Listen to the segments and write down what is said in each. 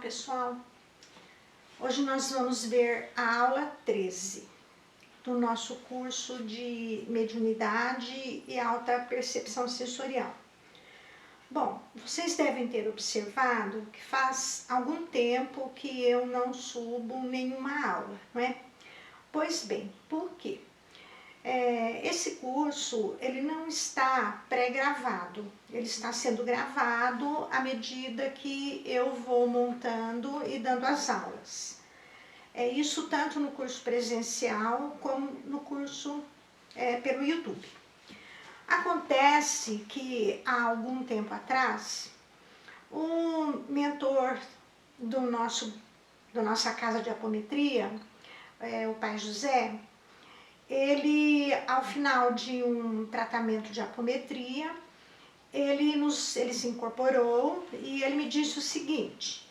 pessoal? Hoje nós vamos ver a aula 13 do nosso curso de mediunidade e alta percepção sensorial. Bom, vocês devem ter observado que faz algum tempo que eu não subo nenhuma aula, não é? Pois bem, por quê? Esse curso, ele não está pré-gravado, ele está sendo gravado à medida que eu vou montando e dando as aulas. Isso tanto no curso presencial como no curso pelo YouTube. Acontece que há algum tempo atrás, o mentor da nossa casa de apometria, o Pai José, ele, ao final de um tratamento de apometria, ele se incorporou e ele me disse o seguinte,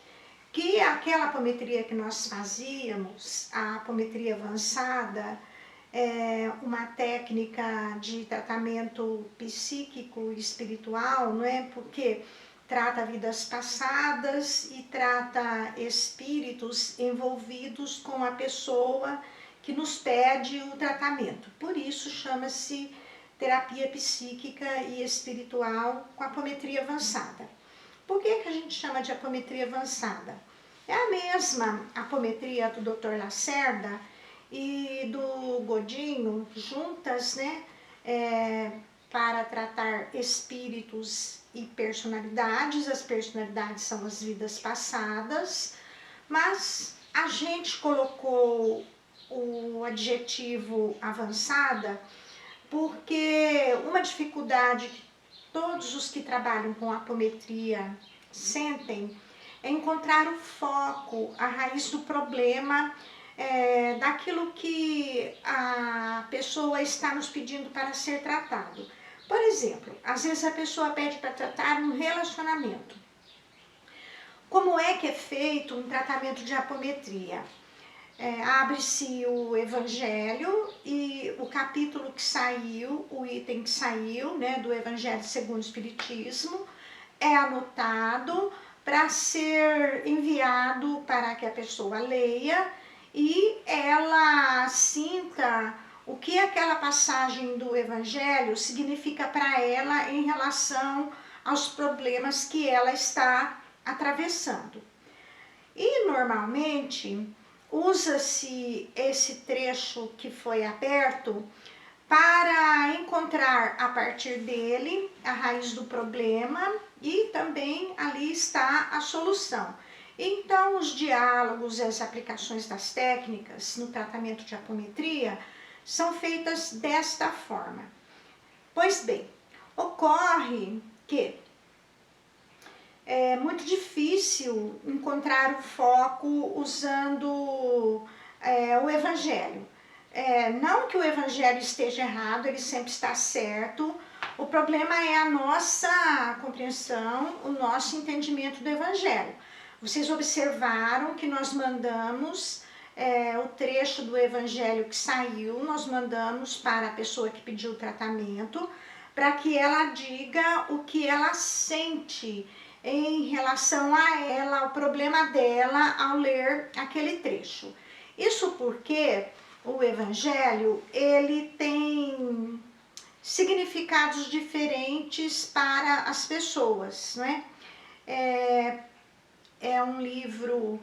que aquela apometria que nós fazíamos, a apometria avançada, é uma técnica de tratamento psíquico e espiritual, não é? Porque trata vidas passadas e trata espíritos envolvidos com a pessoa que nos pede o tratamento. Por isso chama-se terapia psíquica e espiritual com apometria avançada. Por que a gente chama de apometria avançada? É a mesma apometria do Dr. Lacerda e do Godinho, juntas, né, para tratar espíritos e personalidades. As personalidades são as vidas passadas, mas a gente colocou o adjetivo avançada porque uma dificuldade que todos os que trabalham com apometria sentem é encontrar o foco, a raiz do problema, daquilo que a pessoa está nos pedindo para ser tratado. Por exemplo, às vezes a pessoa pede para tratar um relacionamento. Como é que é feito um tratamento de apometria? Abre-se o Evangelho e o capítulo que saiu, o item que saiu, né, do Evangelho segundo o Espiritismo, é anotado para ser enviado para que a pessoa leia e ela sinta o que aquela passagem do Evangelho significa para ela em relação aos problemas que ela está atravessando. E normalmente usa-se esse trecho que foi aberto para encontrar a partir dele a raiz do problema e também ali está a solução. Então os diálogos e as aplicações das técnicas no tratamento de apometria são feitas desta forma. Pois bem, ocorre que é muito difícil encontrar o foco usando o Evangelho. Não que o Evangelho esteja errado, ele sempre está certo. O problema é a nossa compreensão, o nosso entendimento do Evangelho. Vocês observaram que nós mandamos o trecho do Evangelho que saiu, nós mandamos para a pessoa que pediu o tratamento, para que ela diga o que ela sente em relação a ela, ao problema dela ao ler aquele trecho. Isso porque o Evangelho, ele tem significados diferentes para as pessoas, não é? É um livro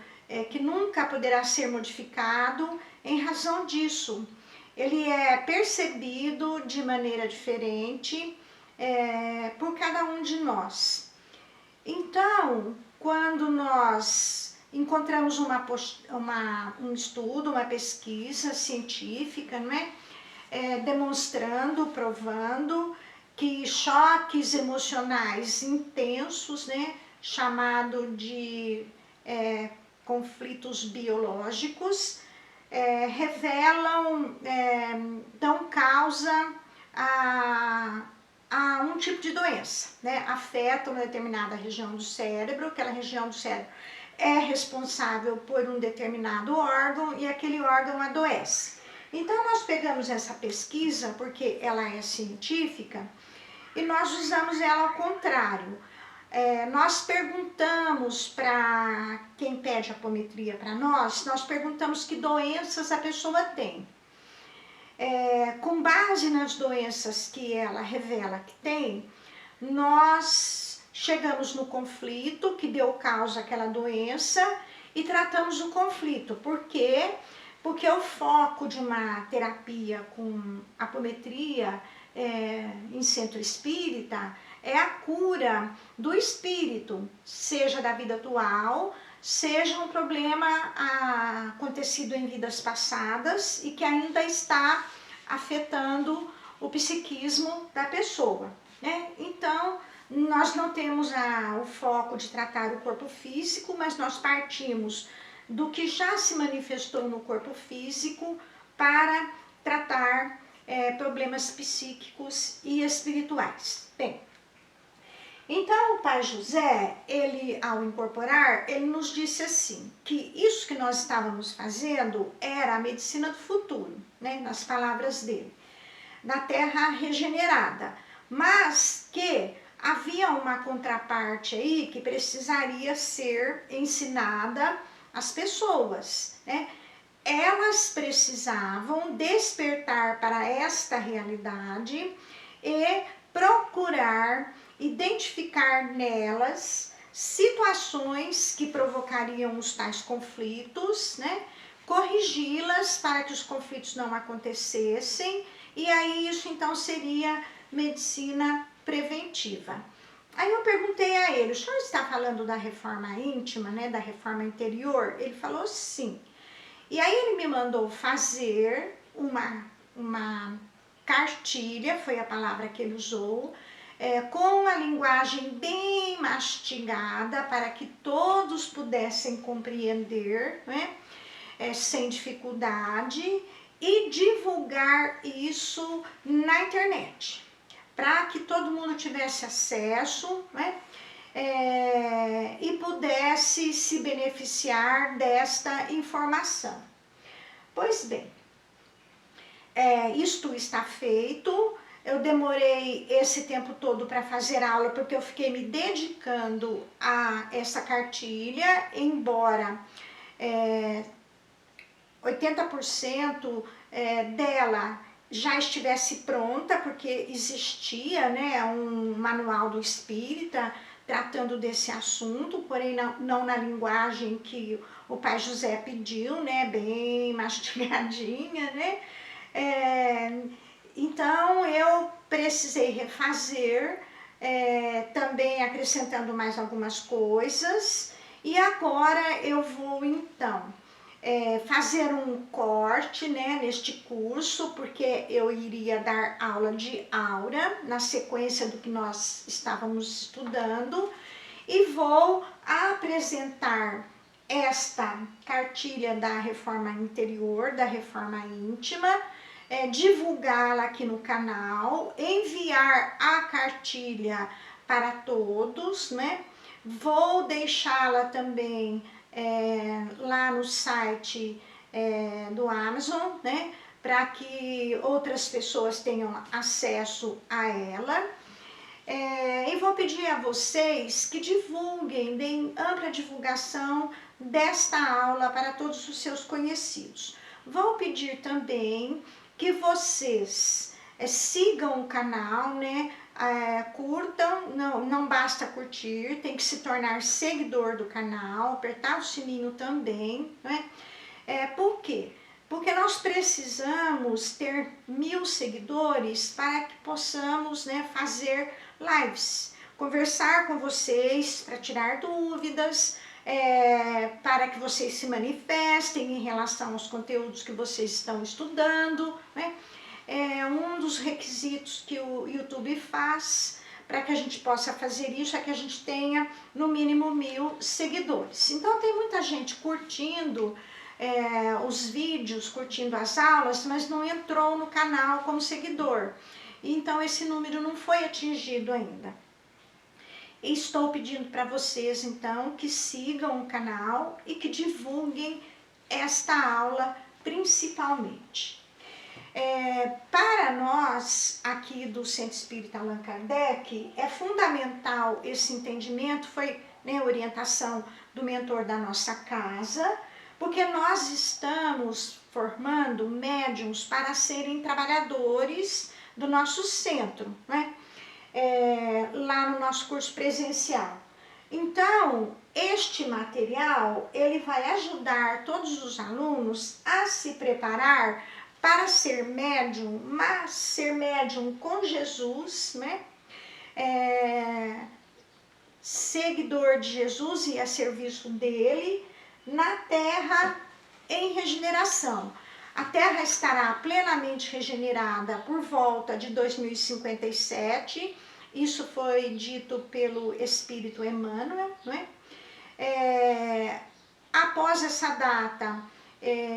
que nunca poderá ser modificado em razão disso. Ele é percebido de maneira diferente por cada um de nós. Então, quando nós encontramos um estudo, uma pesquisa científica, não é? Demonstrando, provando que choques emocionais intensos, né, chamado de conflitos biológicos, revelam, dão causa a um tipo de doença, né? Afeta uma determinada região do cérebro, aquela região do cérebro é responsável por um determinado órgão e aquele órgão adoece. Então nós pegamos essa pesquisa, porque ela é científica, e nós usamos ela ao contrário. nós perguntamos para quem pede apometria para nós perguntamos que doenças a pessoa tem. Com base nas doenças que ela revela que tem, nós chegamos no conflito que deu causa àquela doença e tratamos o conflito. Por quê? Porque o foco de uma terapia com apometria em centro espírita é a cura do espírito, seja da vida atual, seja um problema acontecido em vidas passadas e que ainda está afetando o psiquismo da pessoa, né? Então, nós não temos o foco de tratar o corpo físico, mas nós partimos do que já se manifestou no corpo físico para tratar problemas psíquicos e espirituais. Bem, então o Pai José, ele ao incorporar, ele nos disse assim, que isso que nós estávamos fazendo era a medicina do futuro, né, nas palavras dele, da terra regenerada, mas que havia uma contraparte aí que precisaria ser ensinada às pessoas, né? Elas precisavam despertar para esta realidade e procurar identificar nelas situações que provocariam os tais conflitos, né? Corrigi-las para que os conflitos não acontecessem, e aí isso então seria medicina preventiva. Aí eu perguntei a ele, o senhor está falando da reforma íntima, né, da reforma interior? Ele falou sim. E aí ele me mandou fazer uma cartilha, foi a palavra que ele usou, com a linguagem bem mastigada para que todos pudessem compreender, né, sem dificuldade, e divulgar isso na internet, para que todo mundo tivesse acesso, né, e pudesse se beneficiar desta informação. Pois bem, isto está feito. Eu demorei esse tempo todo para fazer aula porque eu fiquei me dedicando a essa cartilha, embora 80% dela já estivesse pronta, porque existia, né, um manual do espírita tratando desse assunto, porém não na linguagem que o Pai José pediu, né, bem mastigadinha, né? Então eu precisei refazer, também acrescentando mais algumas coisas, e agora eu vou então fazer um corte, né, neste curso, porque eu iria dar aula de aura na sequência do que nós estávamos estudando, e vou apresentar esta cartilha da reforma interior, da reforma íntima, divulgá-la aqui no canal, enviar a cartilha para todos, né? Vou deixá-la também lá no site do Amazon, né? Para que outras pessoas tenham acesso a ela. E vou pedir a vocês que divulguem, deem ampla divulgação desta aula para todos os seus conhecidos. Vou pedir também que vocês sigam o canal, né? Curtam, não basta curtir, tem que se tornar seguidor do canal, apertar o sininho também, né? Por quê? Porque nós precisamos ter 1000 seguidores para que possamos, né, fazer lives, conversar com vocês para tirar dúvidas, para que vocês se manifestem em relação aos conteúdos que vocês estão estudando, né? Um dos requisitos que o YouTube faz para que a gente possa fazer isso é que a gente tenha no mínimo 1000 seguidores. Então tem muita gente curtindo os vídeos, curtindo as aulas, mas não entrou no canal como seguidor. Então esse número não foi atingido ainda. Estou pedindo para vocês então que sigam o canal e que divulguem esta aula principalmente. Para nós, aqui do Centro Espírita Allan Kardec, é fundamental esse entendimento, foi, né, orientação do mentor da nossa casa, porque nós estamos formando médiums para serem trabalhadores do nosso centro, né? Lá no nosso curso presencial. Então, este material, ele vai ajudar todos os alunos a se preparar para ser médium, mas ser médium com Jesus, né? Seguidor de Jesus e a serviço dele, na Terra em regeneração. A Terra estará plenamente regenerada por volta de 2057, isso foi dito pelo Espírito Emmanuel, não é? Após essa data,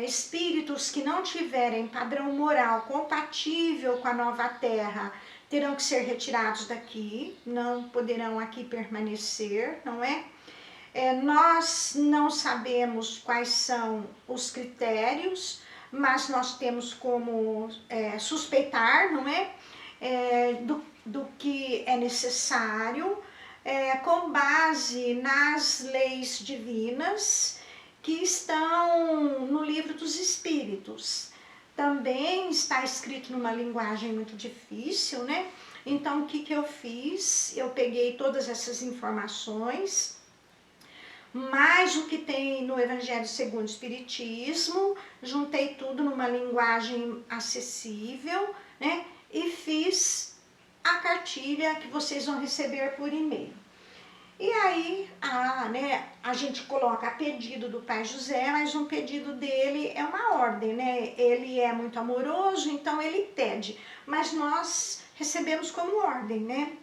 espíritos que não tiverem padrão moral compatível com a nova Terra terão que ser retirados daqui, não poderão aqui permanecer, não é? Nós não sabemos quais são os critérios, mas nós temos como suspeitar, não é? Do que é necessário, com base nas leis divinas que estão no Livro dos Espíritos. Também está escrito numa linguagem muito difícil, né? Então, o que eu fiz? Eu peguei todas essas informações, mais o que tem no Evangelho segundo o Espiritismo, juntei tudo numa linguagem acessível, né? E fiz a cartilha que vocês vão receber por e-mail. E aí, a gente coloca a pedido do Pai José, mas um pedido dele é uma ordem, né? Ele é muito amoroso, então ele pede, mas nós recebemos como ordem, né?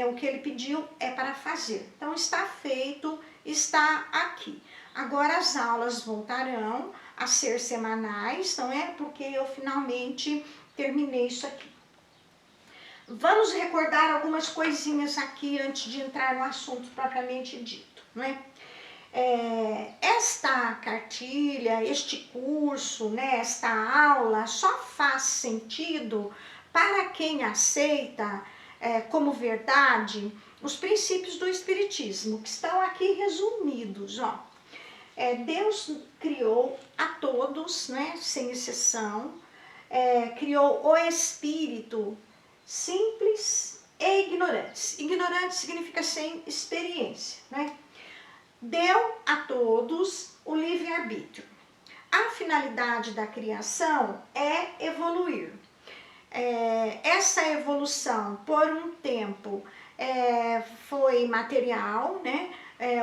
O que ele pediu é para fazer. Então está feito, está aqui. Agora as aulas voltarão a ser semanais, não é? Porque eu finalmente terminei isso aqui. Vamos recordar algumas coisinhas aqui antes de entrar no assunto propriamente dito, não é? Esta cartilha, este curso, né, esta aula só faz sentido para quem aceita como verdade os princípios do Espiritismo, que estão aqui resumidos, ó. Deus criou a todos, né, sem exceção, criou o Espírito simples e ignorantes. Ignorante significa sem experiência, né? Deu a todos o livre-arbítrio. A finalidade da criação é evoluir. Essa evolução, por um tempo, foi material, né?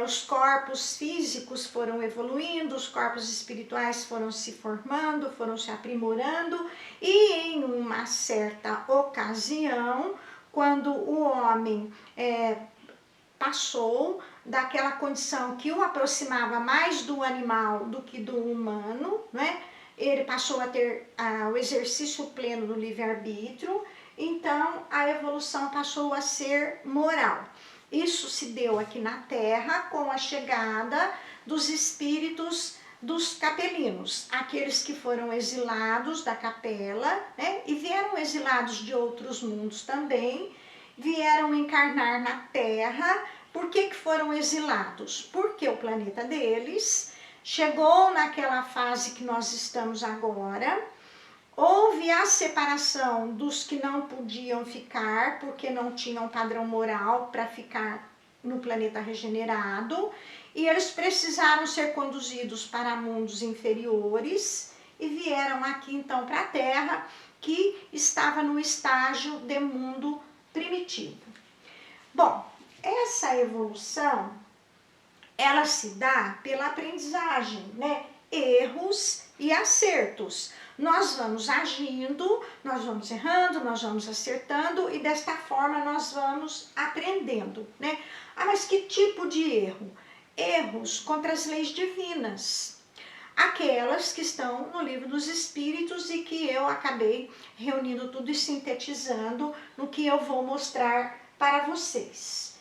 Os corpos físicos foram evoluindo, os corpos espirituais foram se formando, foram se aprimorando, e em uma certa ocasião, quando o homem passou daquela condição que o aproximava mais do animal do que do humano, né? Ele passou a ter o exercício pleno do livre-arbítrio, então a evolução passou a ser moral. Isso se deu aqui na Terra com a chegada dos espíritos dos capelinos, aqueles que foram exilados da capela, né? E vieram exilados de outros mundos também, vieram encarnar na Terra. Por que foram exilados? Porque o planeta deles chegou naquela fase que nós estamos agora, houve a separação dos que não podiam ficar, porque não tinham padrão moral para ficar no planeta regenerado, e eles precisaram ser conduzidos para mundos inferiores, e vieram aqui então para a Terra, que estava no estágio de mundo primitivo. Bom, essa evolução, ela se dá pela aprendizagem, né? Erros e acertos. Nós vamos agindo, nós vamos errando, nós vamos acertando, e desta forma nós vamos aprendendo, né? Mas que tipo de erro? Erros contra as leis divinas, aquelas que estão no Livro dos Espíritos e que eu acabei reunindo tudo e sintetizando no que eu vou mostrar para vocês.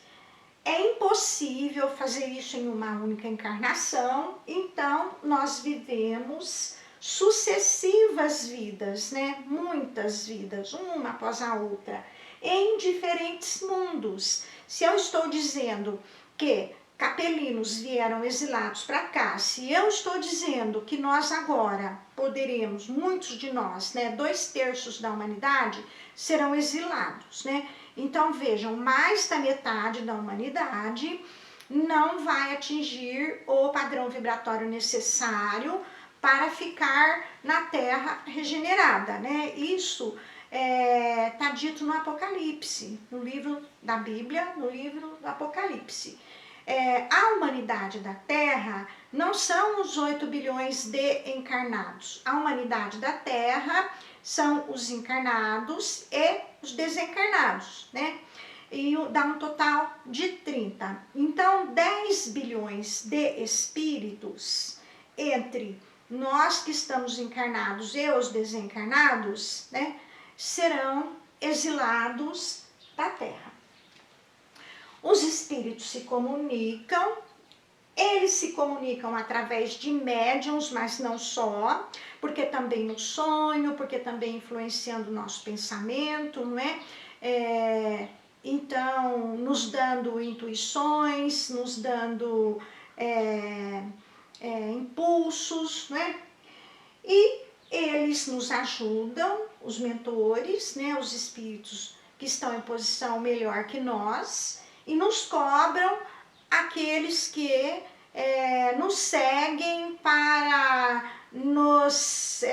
É impossível fazer isso em uma única encarnação, então nós vivemos sucessivas vidas, né? Muitas vidas, uma após a outra, em diferentes mundos. Se eu estou dizendo que capelinos vieram exilados para cá, se eu estou dizendo que nós agora poderemos, muitos de nós, né, 2/3 da humanidade serão exilados, né? Então vejam, mais da metade da humanidade não vai atingir o padrão vibratório necessário para ficar na Terra regenerada, né? Isso está dito no Apocalipse, no livro da Bíblia, no livro do Apocalipse. A humanidade da Terra não são os 8 bilhões de encarnados. A humanidade da Terra são os encarnados e os desencarnados, né? E dá um total de 30. Então, 10 bilhões de espíritos entre nós que estamos encarnados e os desencarnados, né, serão exilados da Terra. Os espíritos se comunicam, eles se comunicam através de médiums, mas não só, porque também no sonho, porque também influenciando o nosso pensamento, não é? Então, nos dando intuições, nos dando impulsos, não é? E eles nos ajudam, os mentores, né, os espíritos que estão em posição melhor que nós, e nos cobram aqueles que nos seguem para nos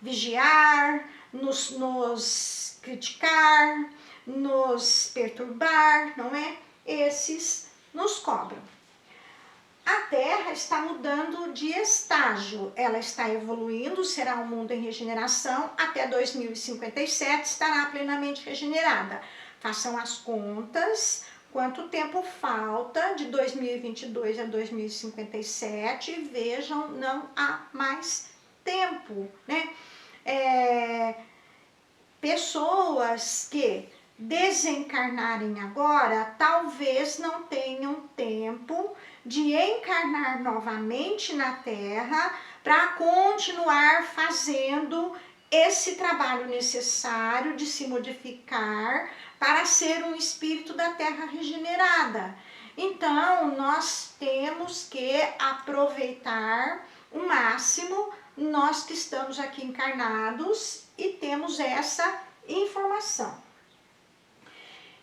vigiar, nos criticar, nos perturbar, não é? Esses nos cobram. A Terra está mudando de estágio, ela está evoluindo, será um mundo em regeneração, até 2057 estará plenamente regenerada. Façam as contas, quanto tempo falta de 2022 a 2057, vejam, não há mais tempo, né? Pessoas que desencarnarem agora, talvez não tenham tempo de encarnar novamente na Terra para continuar fazendo esse trabalho necessário de se modificar para ser um espírito da Terra regenerada. Então, nós temos que aproveitar o máximo, nós que estamos aqui encarnados e temos essa informação.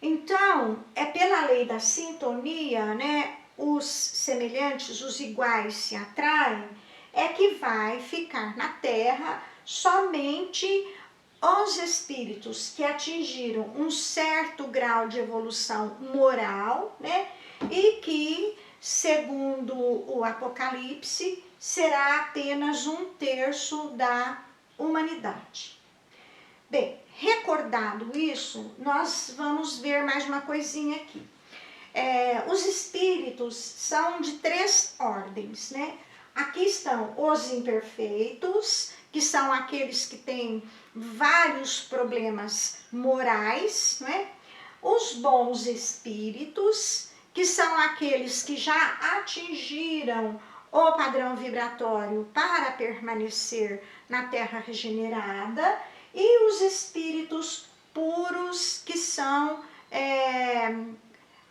Então, é pela lei da sintonia, né? Os semelhantes, os iguais se atraem, é que vai ficar na Terra somente os espíritos que atingiram um certo grau de evolução moral, né? E que, segundo o Apocalipse, será apenas 1/3 da humanidade. Bem, recordado isso, nós vamos ver mais uma coisinha aqui. Os espíritos são de 3 ordens, né? Aqui estão os imperfeitos, que são aqueles que têm vários problemas morais, não é? Os bons espíritos, que são aqueles que já atingiram o padrão vibratório para permanecer na Terra regenerada, e os espíritos puros, que são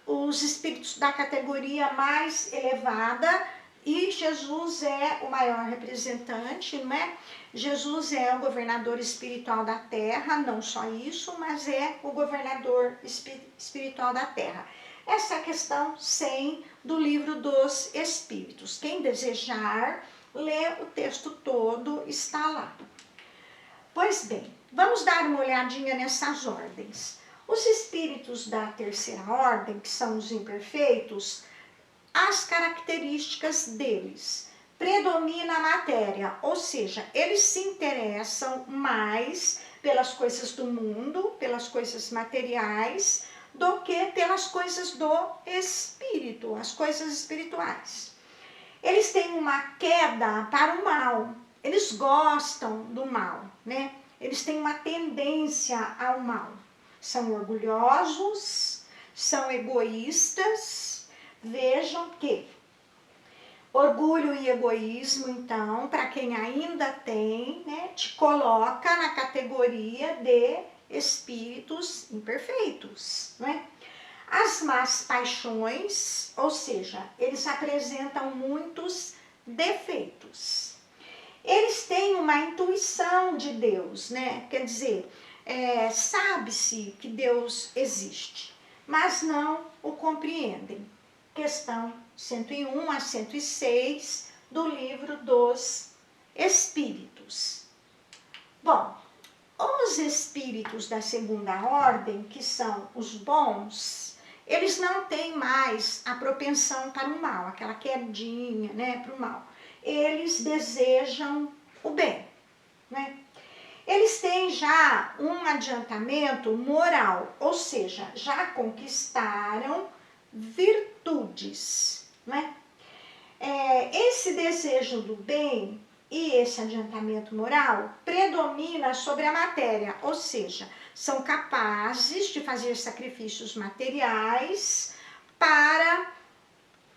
os espíritos da categoria mais elevada, e Jesus é o maior representante, não é? Jesus é o governador espiritual da Terra, não só isso, mas é o governador espiritual da Terra. Essa é a questão 100 do Livro dos Espíritos. Quem desejar ler o texto todo, está lá. Pois bem, vamos dar uma olhadinha nessas ordens. Os espíritos da 3ª ordem, que são os imperfeitos, as características deles: predomina a matéria, ou seja, eles se interessam mais pelas coisas do mundo, pelas coisas materiais, do que pelas coisas do espírito, as coisas espirituais. Eles têm uma queda para o mal, eles gostam do mal, né? Eles têm uma tendência ao mal. São orgulhosos, são egoístas. Vejam que Orgulho e egoísmo, então, para quem ainda tem, né, te coloca na categoria de espíritos imperfeitos, não é? As más paixões, ou seja, eles apresentam muitos defeitos. Eles têm uma intuição de Deus, né? Quer dizer, sabe-se que Deus existe, mas não o compreendem. Questão 101 a 106 do livro dos Espíritos. Bom, os espíritos da segunda ordem, que são os bons, eles não têm mais a propensão para o mal, aquela quedinha, né, para o mal. Eles desejam o bem, né? Eles têm já um adiantamento moral, ou seja, já conquistaram virtudes, né? Esse desejo do bem e esse adiantamento moral predomina sobre a matéria, ou seja, são capazes de fazer sacrifícios materiais para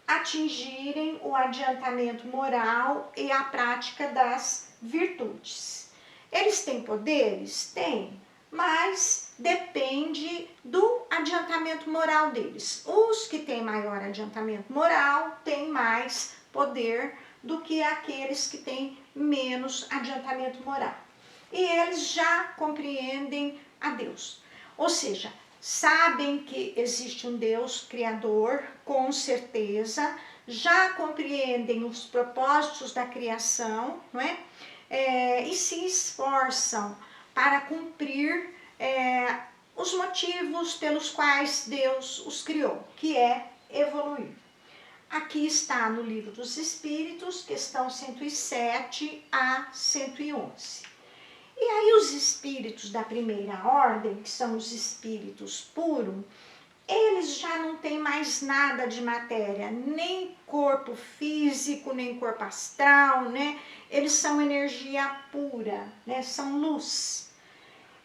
atingirem o adiantamento moral e a prática das virtudes. Eles têm poderes? Têm, mas depende do adiantamento moral deles. Os que têm maior adiantamento moral têm mais poder do que aqueles que têm menos adiantamento moral. E eles já compreendem a Deus. Ou seja, sabem que existe um Deus criador, com certeza, já compreendem os propósitos da criação, não é? E se esforçam para cumprir os motivos pelos quais Deus os criou, que é evoluir. Aqui está no Livro dos Espíritos, questão 107 a 111. E aí os espíritos da primeira ordem, que são os espíritos puros, eles já não têm mais nada de matéria, nem corpo físico, nem corpo astral, né? Eles são energia pura, né? São luz.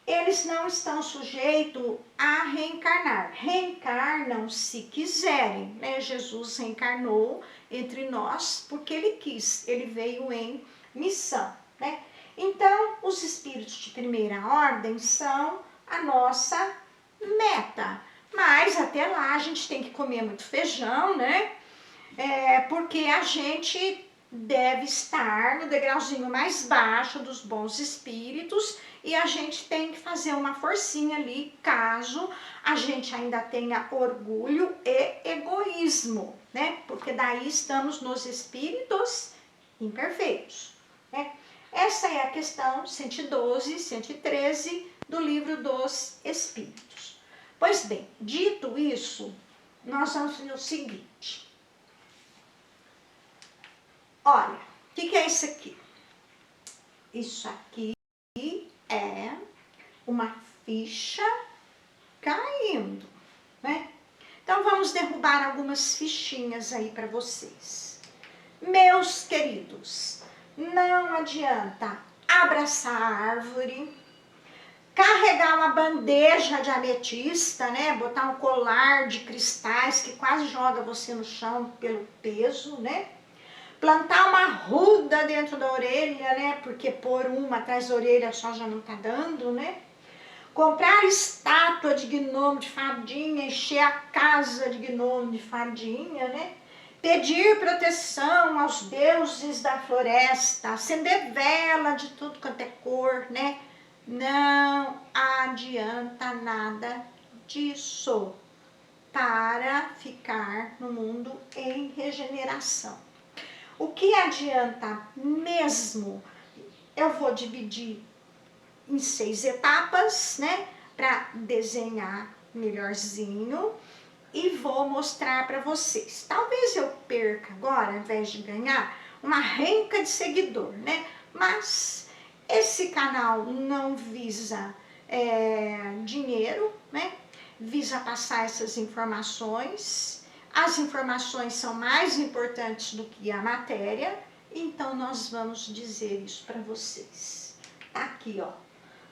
Eles não estão sujeitos a reencarnar. Reencarnam se quiserem, né? Jesus reencarnou entre nós porque ele quis, ele veio em missão, né? Então, os espíritos de primeira ordem são a nossa meta. Mas até lá a gente tem que comer muito feijão, né? Porque a gente deve estar no degrauzinho mais baixo dos bons espíritos e a gente tem que fazer uma forcinha ali, caso a gente ainda tenha orgulho e egoísmo, né? Porque daí estamos nos espíritos imperfeitos, né? Essa é a questão 112, 113 do Livro dos Espíritos. Pois bem, dito isso, nós vamos fazer o seguinte. Olha, o que é isso aqui? Isso aqui é uma ficha caindo, né? Então vamos derrubar algumas fichinhas aí para vocês. Meus queridos, não adianta abraçar a árvore, carregar uma bandeja de ametista, né? Botar um colar de cristais que quase joga você no chão pelo peso, né? Plantar uma ruda dentro da orelha, né? Porque pôr uma atrás da orelha só já não tá dando, né? Comprar estátua de gnomo de fadinha, encher a casa de gnomo de fadinha, né? Pedir proteção aos deuses da floresta, acender vela de tudo quanto é cor, né? Não adianta nada disso para ficar no mundo em regeneração. O que adianta mesmo, eu vou dividir em 6 etapas, né? Para desenhar melhorzinho e vou mostrar para vocês. Talvez eu perca agora, ao invés de ganhar, uma renca de seguidor, né? Mas esse canal não visa dinheiro, né? Visa passar essas informações. As informações são mais importantes do que a matéria, então nós vamos dizer isso para vocês. Aqui, ó.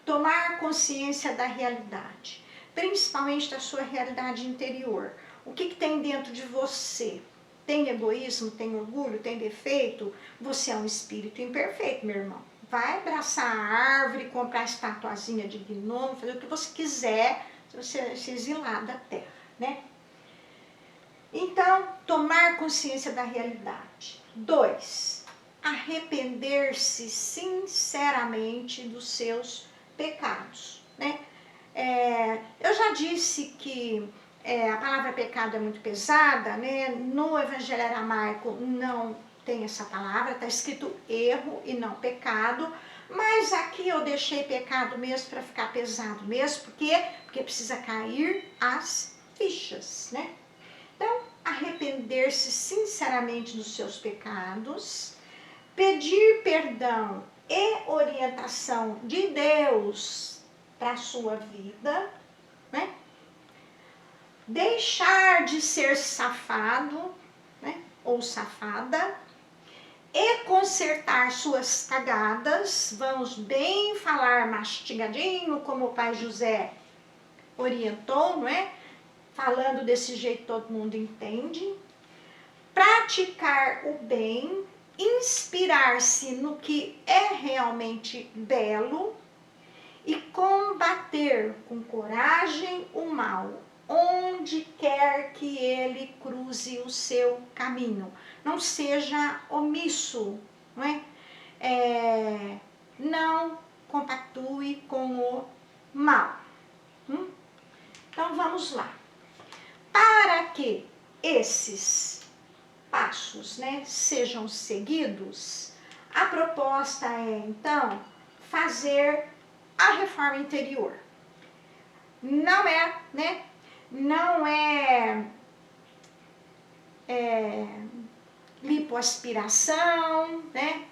Tomar consciência da realidade, principalmente da sua realidade interior. O que tem dentro de você? tem egoísmo, tem orgulho, tem defeito, você é um espírito imperfeito, meu irmão. Vai abraçar a árvore, comprar a estatuazinha de gnomo, fazer o que você quiser, você se exilar da terra, né? Então, tomar consciência da realidade. 2, arrepender-se sinceramente dos seus pecados, né? Eu já disse que a palavra pecado é muito pesada, né? No Evangelho Aramaico não tem essa palavra, está escrito erro e não pecado, mas aqui eu deixei pecado mesmo para ficar pesado mesmo, por quê? Porque precisa cair as fichas, né? Então, arrepender-se sinceramente dos seus pecados, pedir perdão e orientação de Deus para a sua vida, né? Deixar de ser safado, né? Ou safada, e consertar suas cagadas, vamos bem falar mastigadinho, como o pai José orientou, não é? Falando desse jeito todo mundo entende. Praticar o bem, inspirar-se no que é realmente belo e combater com coragem o mal, onde quer que ele cruze o seu caminho. Não seja omisso, não é? Não compactue com o mal. Então vamos lá. Para que esses passos, né, sejam seguidos, a proposta é então fazer a reforma interior. Não é, né? Não é lipoaspiração, né?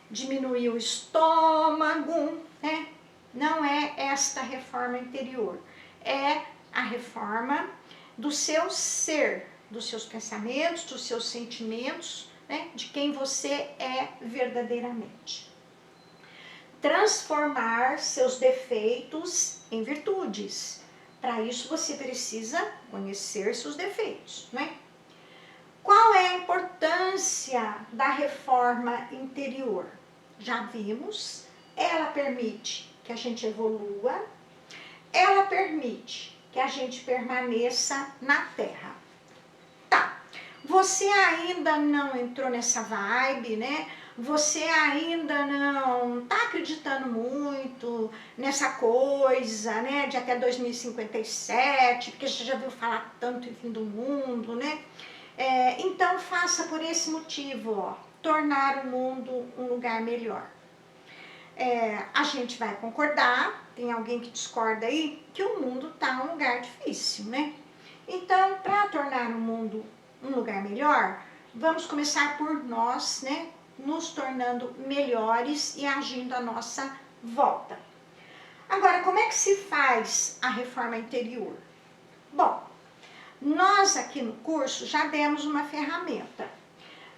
Diminuir o estômago, né? Não é esta reforma interior. É a reforma do seu ser, dos seus pensamentos, dos seus sentimentos, né? De quem você é verdadeiramente. Transformar seus defeitos em virtudes. Para isso você precisa conhecer seus defeitos, né? Qual é a importância da reforma interior? Já vimos, ela permite que a gente evolua, ela permite que a gente permaneça na Terra. Tá, você ainda não entrou nessa vibe, né? Você ainda não está acreditando muito nessa coisa, né? De até 2057, porque você já viu falar tanto em fim do mundo, né? Então faça por esse motivo, ó, tornar o mundo um lugar melhor. A gente vai concordar, tem alguém que discorda aí, que o mundo está um lugar difícil, né? Então, para tornar o mundo um lugar melhor, vamos começar por nós, né? Nos tornando melhores e agindo à nossa volta. Agora, como é que se faz a reforma interior? Bom, nós aqui no curso já demos uma ferramenta.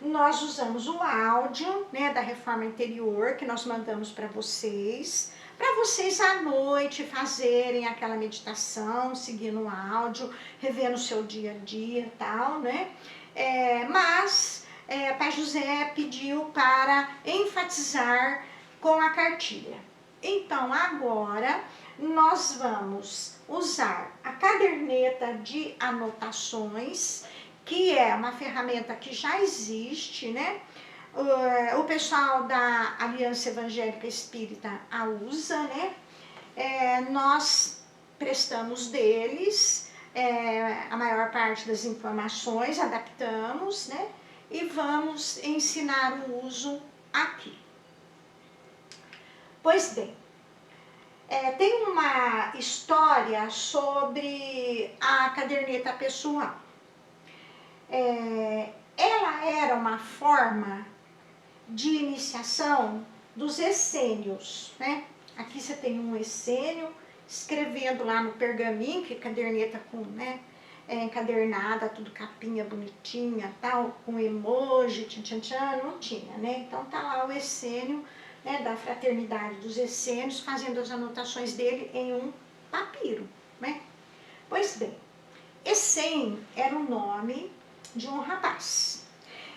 Nós usamos o áudio, né, da reforma interior que nós mandamos para vocês à noite fazerem aquela meditação, seguindo o áudio, revendo o seu dia a dia e tal, né? Mas Pai José pediu para enfatizar com a cartilha. Então agora nós vamos usar a caderneta de anotações, que é uma ferramenta que já existe, né? O pessoal da Aliança Evangélica Espírita a usa, né? Nós prestamos deles a maior parte das informações, adaptamos, né? E vamos ensinar o uso aqui. Pois bem, tem uma história sobre a caderneta pessoal. Ela era uma forma de iniciação dos essênios, né? Aqui você tem um essênio escrevendo lá no pergaminho, que caderneta com, né, encadernada, tudo capinha bonitinha, tal, com emoji, tchan, não tinha, né? Então tá lá o essênio, né, da fraternidade dos essênios, fazendo as anotações dele em um papiro, né? Pois bem, Essênio era o nome de um rapaz.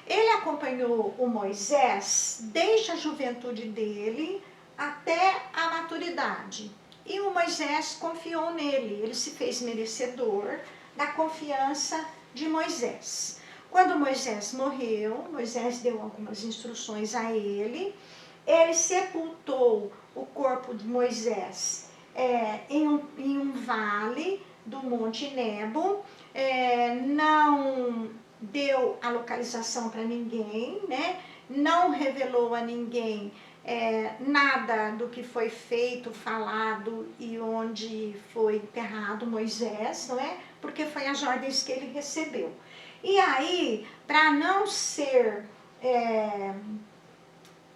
Ele acompanhou o Moisés desde a juventude dele até a maturidade. E o Moisés confiou nele, ele se fez merecedor da confiança de Moisés. Quando Moisés morreu, Moisés deu algumas instruções a ele, ele sepultou o corpo de Moisés em um vale do Monte Nebo, não deu a localização para ninguém, né? Não revelou a ninguém nada do que foi feito, falado e onde foi enterrado Moisés, não é? Porque foi as ordens que ele recebeu. E aí, para não ser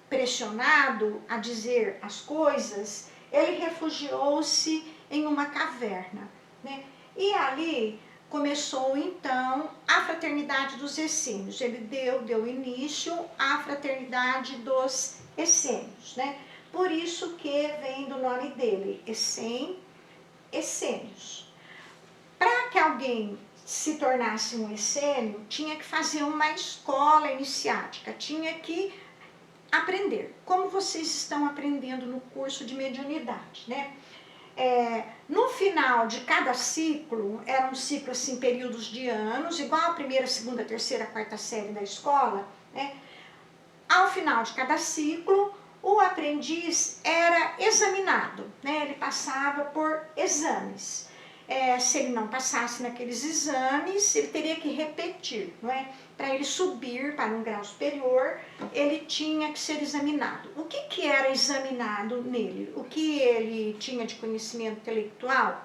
pressionado a dizer as coisas, ele refugiou-se em uma caverna, né? E ali começou então a fraternidade dos essênios. Ele deu início à fraternidade dos essênios, né? Por isso que vem do nome dele, essênios. Para que alguém se tornasse um essênio, tinha que fazer uma escola iniciática, tinha que aprender, como vocês estão aprendendo no curso de mediunidade, né? No final de cada ciclo, era um ciclo assim, períodos de anos, igual a primeira, segunda, terceira, quarta série da escola, né? Ao final de cada ciclo, o aprendiz era examinado, né? Ele passava por exames. Se ele não passasse naqueles exames, ele teria que repetir, não é? Para ele subir para um grau superior, ele tinha que ser examinado. O que era examinado nele? O que ele tinha de conhecimento intelectual?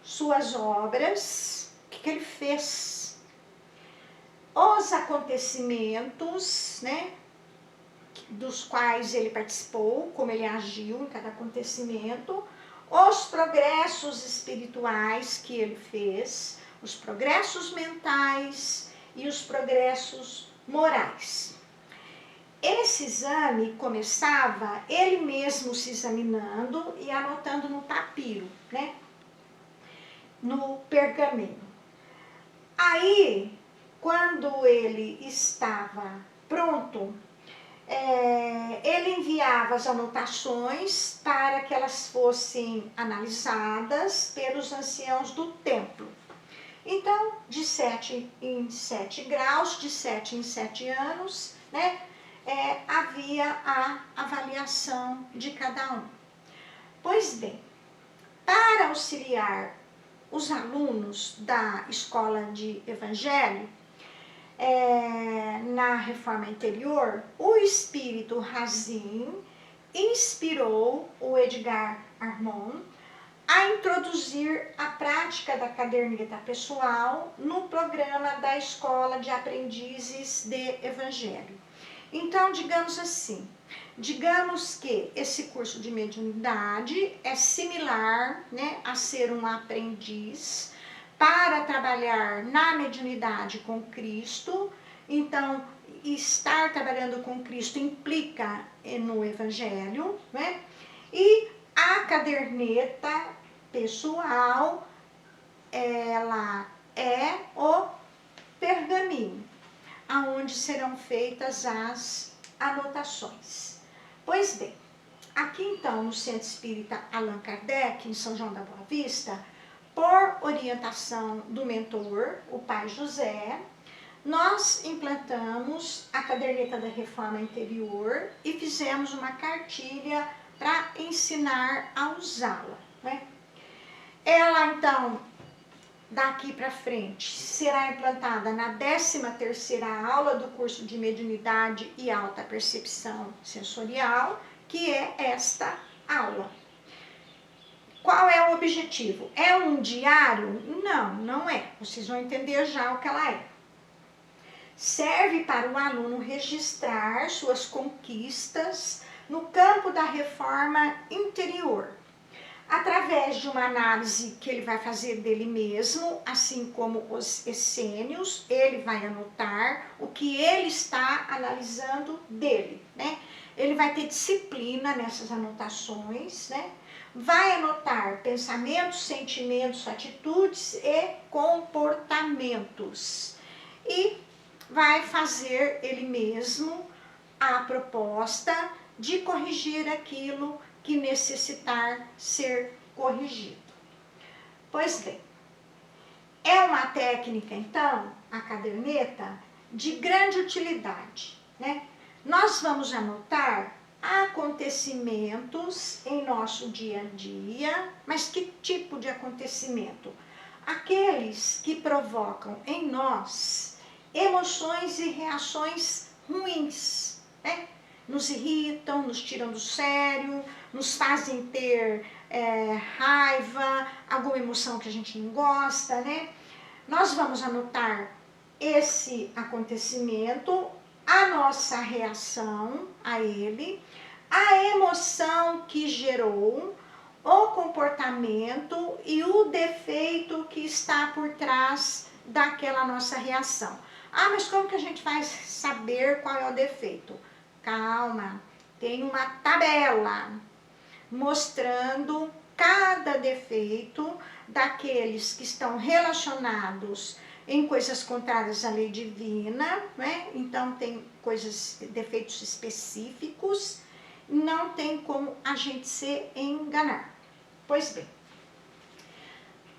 Suas obras, o que ele fez? Os acontecimentos, né? Dos quais ele participou, como ele agiu em cada acontecimento, os progressos espirituais que ele fez, os progressos mentais e os progressos morais. Esse exame começava ele mesmo se examinando e anotando no papiro, né? No pergaminho. Aí, quando ele estava pronto, ele enviava as anotações para que elas fossem analisadas pelos anciãos do templo. Então, de 7 em 7 graus, de 7 em 7 anos, né, havia a avaliação de cada um. Pois bem, para auxiliar os alunos da escola de evangelho, na reforma interior, o espírito Razin inspirou o Edgar Armand a introduzir a prática da caderneta pessoal no programa da Escola de Aprendizes de Evangelho. Então, digamos assim, digamos que esse curso de mediunidade é similar, né, a ser um aprendiz para trabalhar na mediunidade com Cristo. Então, estar trabalhando com Cristo implica no Evangelho, né? E a caderneta pessoal, ela é o pergaminho, aonde serão feitas as anotações. Pois bem, aqui então no Centro Espírita Allan Kardec, em São João da Boa Vista, por orientação do mentor, o Pai José, nós implantamos a caderneta da reforma interior e fizemos uma cartilha para ensinar a usá-la, né? Ela, então, daqui para frente, será implantada na 13ª aula do curso de Mediunidade e Alta Percepção Sensorial, que é esta aula. Qual é o objetivo? É um diário? Não, não é. Vocês vão entender já o que ela é. Serve para o aluno registrar suas conquistas no campo da reforma interior, através de uma análise que ele vai fazer dele mesmo, assim como os essênios, ele vai anotar o que ele está analisando dele, né? Ele vai ter disciplina nessas anotações, né? vai anotar pensamentos, sentimentos, atitudes e comportamentos. E vai fazer ele mesmo a proposta de corrigir aquilo que necessitar ser corrigido. Pois bem, é uma técnica, então, a caderneta, de grande utilidade, né? Nós vamos anotar acontecimentos em nosso dia a dia, mas que tipo de acontecimento? Aqueles que provocam em nós emoções e reações ruins, né? Nos irritam, nos tiram do sério, nos fazem ter raiva, alguma emoção que a gente não gosta, né? Nós vamos anotar esse acontecimento, a nossa reação a ele, a emoção que gerou, o comportamento e o defeito que está por trás daquela nossa reação. Ah, mas como que a gente vai saber qual é o defeito? Calma, tem uma tabela mostrando cada defeito daqueles que estão relacionados em coisas contrárias à lei divina, né? Então tem defeitos específicos, não tem como a gente se enganar. Pois bem,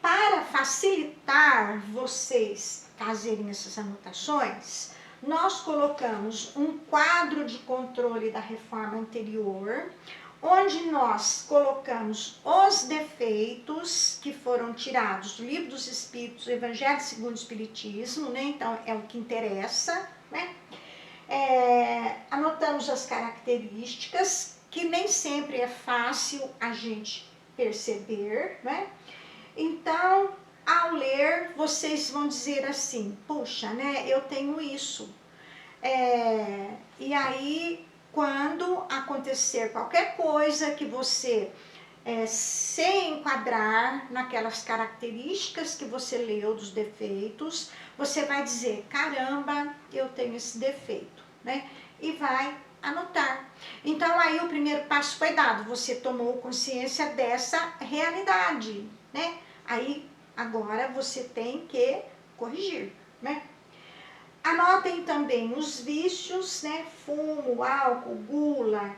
para facilitar vocês fazerem essas anotações, nós colocamos um quadro de controle da reforma anterior, onde nós colocamos os defeitos que foram tirados do Livro dos Espíritos, do Evangelho segundo o Espiritismo, né? Então é o que interessa, né? Anotamos as características, que nem sempre é fácil a gente perceber, né? Então, ao ler, vocês vão dizer assim, puxa, né, eu tenho isso. E aí, quando acontecer qualquer coisa que você se enquadrar naquelas características que você leu dos defeitos, você vai dizer, caramba, eu tenho esse defeito, né? E vai anotar. Então, aí o primeiro passo foi dado, você tomou consciência dessa realidade, né? Aí, agora você tem que corrigir, né? Anotem também os vícios, né? Fumo, álcool, gula,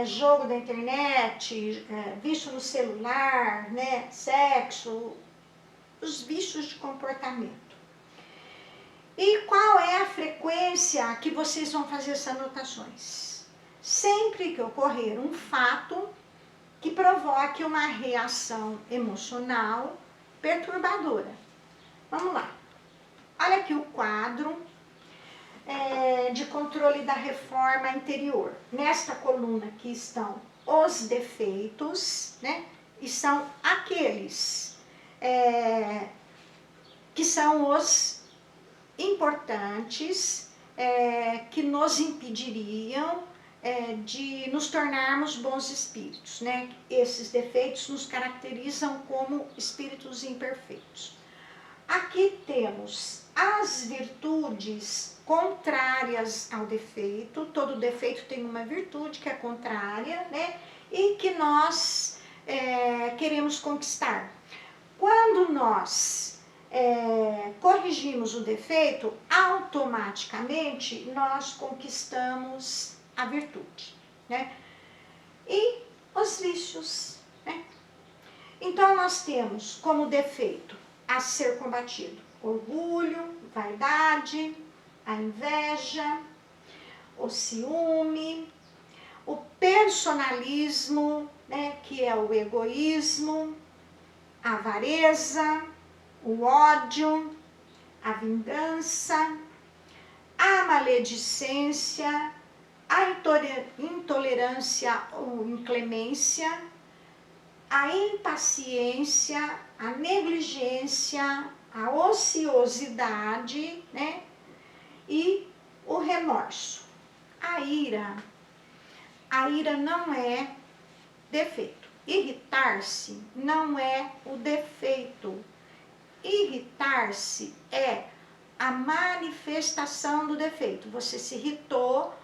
jogo da internet, vício no celular, né? Sexo, os vícios de comportamento. E qual é a frequência que vocês vão fazer essas anotações? Sempre que ocorrer um fato que provoque uma reação emocional perturbadora. Vamos lá. Olha aqui o quadro de controle da reforma interior. Nesta coluna aqui estão os defeitos, né? E são aqueles que são os importantes, que nos impediriam de nos tornarmos bons espíritos, né? Esses defeitos nos caracterizam como espíritos imperfeitos. Aqui temos as virtudes contrárias ao defeito. Todo defeito tem uma virtude que é contrária, né? E que nós queremos conquistar. Quando nós corrigimos o defeito, automaticamente nós conquistamos a virtude, né? E os vícios, né? Então nós temos como defeito a ser combatido orgulho, vaidade, a inveja, o ciúme, o personalismo, né, que é o egoísmo, a avareza, o ódio, a vingança, a maledicência, a intolerância ou inclemência, a impaciência, a negligência, a ociosidade, né? E o remorso. A ira não é defeito. Irritar-se não é o defeito. Irritar-se é a manifestação do defeito. Você se irritou,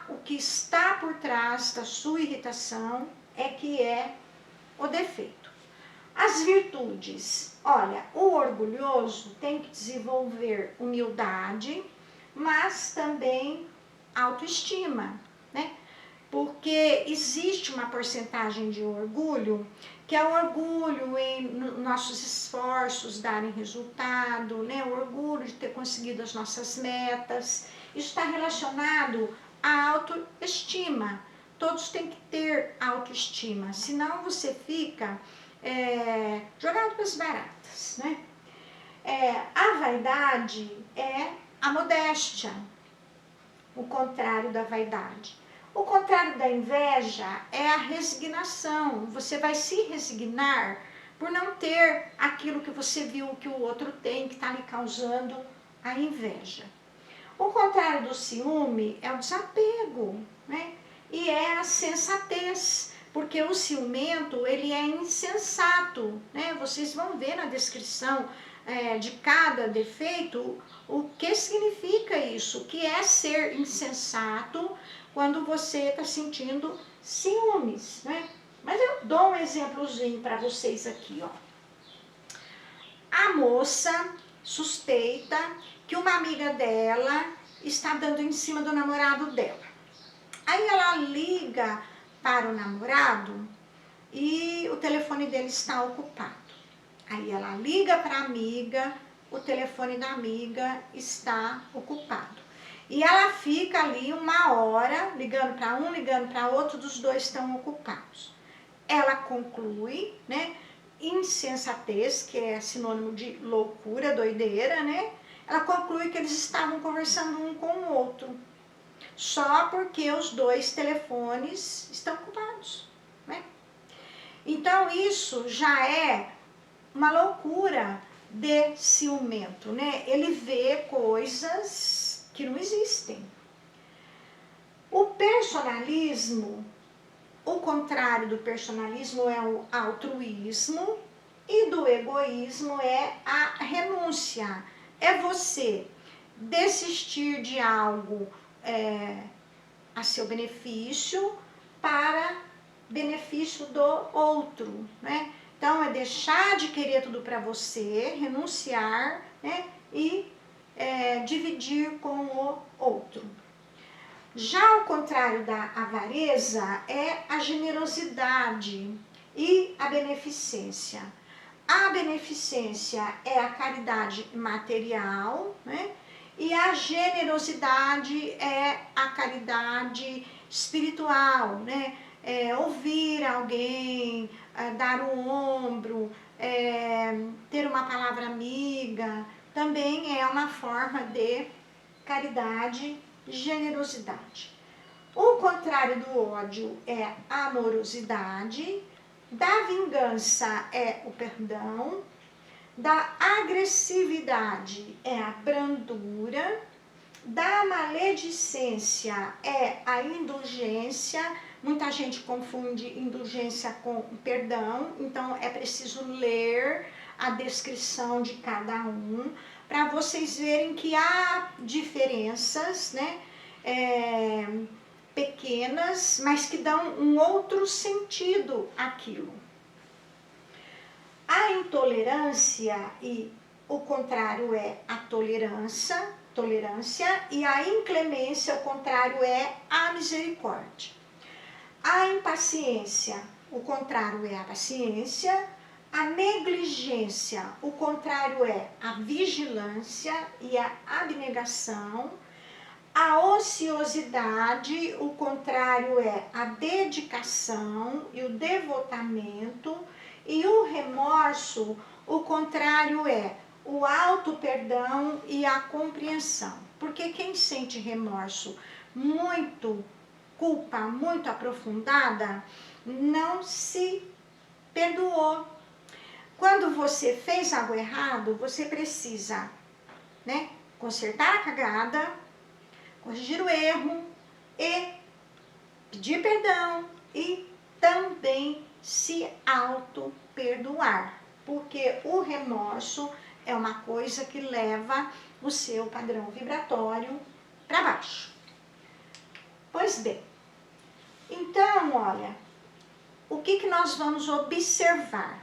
o que está por trás da sua irritação é que é o defeito. As virtudes, olha, o orgulhoso tem que desenvolver humildade, mas também autoestima, né? Porque existe uma porcentagem de orgulho, que é o orgulho em nossos esforços darem resultado, né? O orgulho de ter conseguido as nossas metas. Isso está relacionado à autoestima. Todos têm que ter autoestima, senão você fica jogado para as baratas, né? A vaidade é a modéstia, o contrário da vaidade. O contrário da inveja é a resignação. Você vai se resignar por não ter aquilo que você viu que o outro tem, que está lhe causando a inveja. O contrário do ciúme é o desapego, né? E é a sensatez, porque o ciumento, ele é insensato, né? Vocês vão ver na descrição de cada defeito o que significa isso, o que é ser insensato quando você está sentindo ciúmes, né? Mas eu dou um exemplozinho para vocês aqui, ó. A moça suspeita que uma amiga dela está dando em cima do namorado dela. Aí ela liga para o namorado e o telefone dele está ocupado. Aí ela liga para a amiga, o telefone da amiga está ocupado. E ela fica ali 1 hora, ligando para um, ligando para outro, dos dois estão ocupados. Ela conclui, né, insensatez, que é sinônimo de loucura, doideira, né? Ela conclui que eles estavam conversando um com o outro, só porque os dois telefones estão ocupados, né? Então isso já é uma loucura de ciumento, né? Ele vê coisas que não existem. O personalismo, o contrário do personalismo é o altruísmo, e do egoísmo é a renúncia. É você desistir de algo a seu benefício para benefício do outro, né? Então, é deixar de querer tudo para você, renunciar, né? E dividir com o outro. Já o contrário da avareza é a generosidade e a beneficência. A beneficência é a caridade material, né? E a generosidade é a caridade espiritual, né? Ouvir alguém, dar um ombro, ter uma palavra amiga, também é uma forma de caridade e generosidade. O contrário do ódio é a amorosidade, da vingança é o perdão, da agressividade é a brandura, da maledicência é a indulgência. Muita gente confunde indulgência com perdão, então é preciso ler a descrição de cada um para vocês verem que há diferenças, né? Pequenas, mas que dão um outro sentido àquilo. A intolerância, e o contrário é a tolerância, e a inclemência, o contrário é a misericórdia. A impaciência, o contrário é a paciência. A negligência, o contrário é a vigilância e a abnegação. A ociosidade, o contrário é a dedicação e o devotamento. E o remorso, o contrário é o auto-perdão e a compreensão. Porque quem sente remorso muito, culpa muito aprofundada, não se perdoou. Quando você fez algo errado, você precisa, né, consertar a cagada, corrigir o erro e pedir perdão e também se auto-perdoar, porque o remorso é uma coisa que leva o seu padrão vibratório para baixo. Pois bem, então, olha, o que nós vamos observar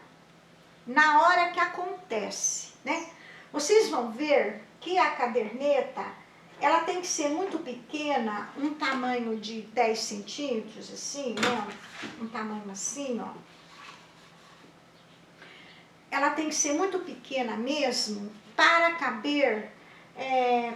na hora que acontece, né? Vocês vão ver que a caderneta, ela tem que ser muito pequena, um tamanho de 10 centímetros, assim, né? Um tamanho assim, ó. Ela tem que ser muito pequena mesmo para caber,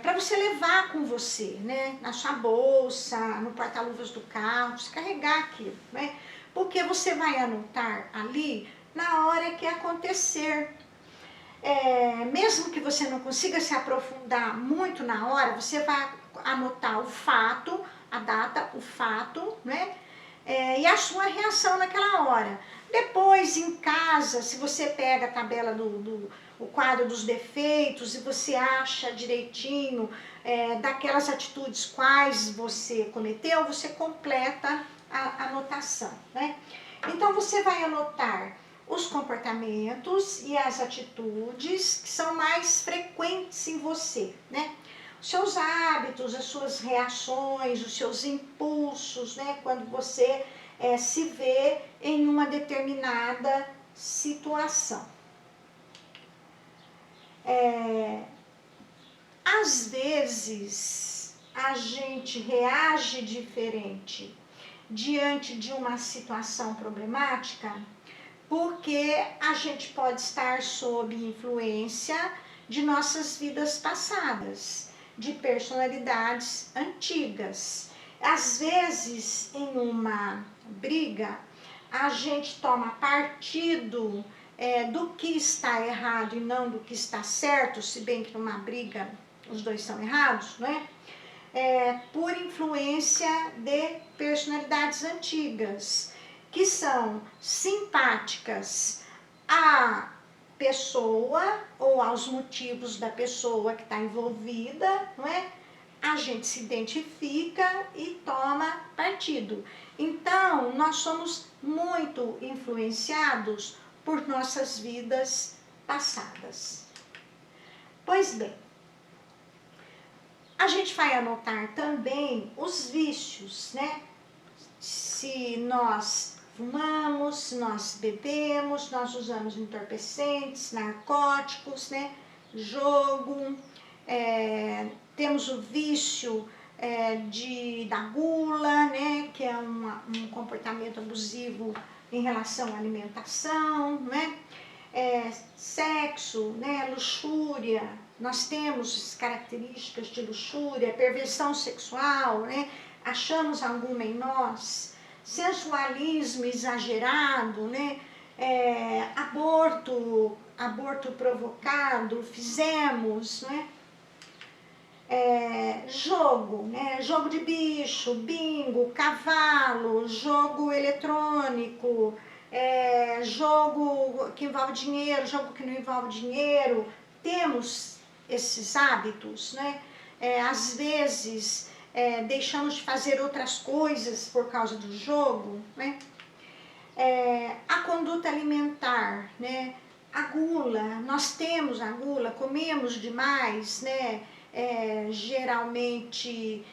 para você levar com você, né? Na sua bolsa, no porta-luvas do carro, você carregar aquilo, né? Porque você vai anotar ali na hora que acontecer. Mesmo que você não consiga se aprofundar muito na hora, você vai anotar o fato, a data, o fato, né? E a sua reação naquela hora. Depois, em casa, se você pega a tabela o quadro dos defeitos e você acha direitinho daquelas atitudes quais você cometeu, você completa a anotação, né? Então, você vai anotar os comportamentos e as atitudes que são mais frequentes em você, né? Os seus hábitos, as suas reações, os seus impulsos, né? Quando você se vê em uma determinada situação. Às vezes, a gente reage diferente diante de uma situação problemática, porque a gente pode estar sob influência de nossas vidas passadas, de personalidades antigas. Às vezes, em uma briga, a gente toma partido do que está errado e não do que está certo, se bem que numa briga os dois são errados, não é? Por influência de personalidades antigas, que são simpáticas à pessoa ou aos motivos da pessoa que está envolvida, não é? A gente se identifica e toma partido. Então, nós somos muito influenciados por nossas vidas passadas. Pois bem, a gente vai anotar também os vícios, né? Se nós fumamos, se nós bebemos, nós usamos entorpecentes, narcóticos, né? Jogo, temos o vício da gula, né? Que é um comportamento abusivo em relação à alimentação, né? Sexo, né? Luxúria, nós temos características de luxúria, perversão sexual, né? Achamos alguma em nós, sensualismo exagerado, né? Aborto provocado, fizemos, né? Jogo, né? Jogo de bicho, bingo, cavalo, jogo eletrônico, jogo que envolve dinheiro, jogo que não envolve dinheiro. Temos esses hábitos, né? Às vezes deixamos de fazer outras coisas por causa do jogo, né? A conduta alimentar, né? A gula, nós temos a gula, comemos demais, né? Geralmente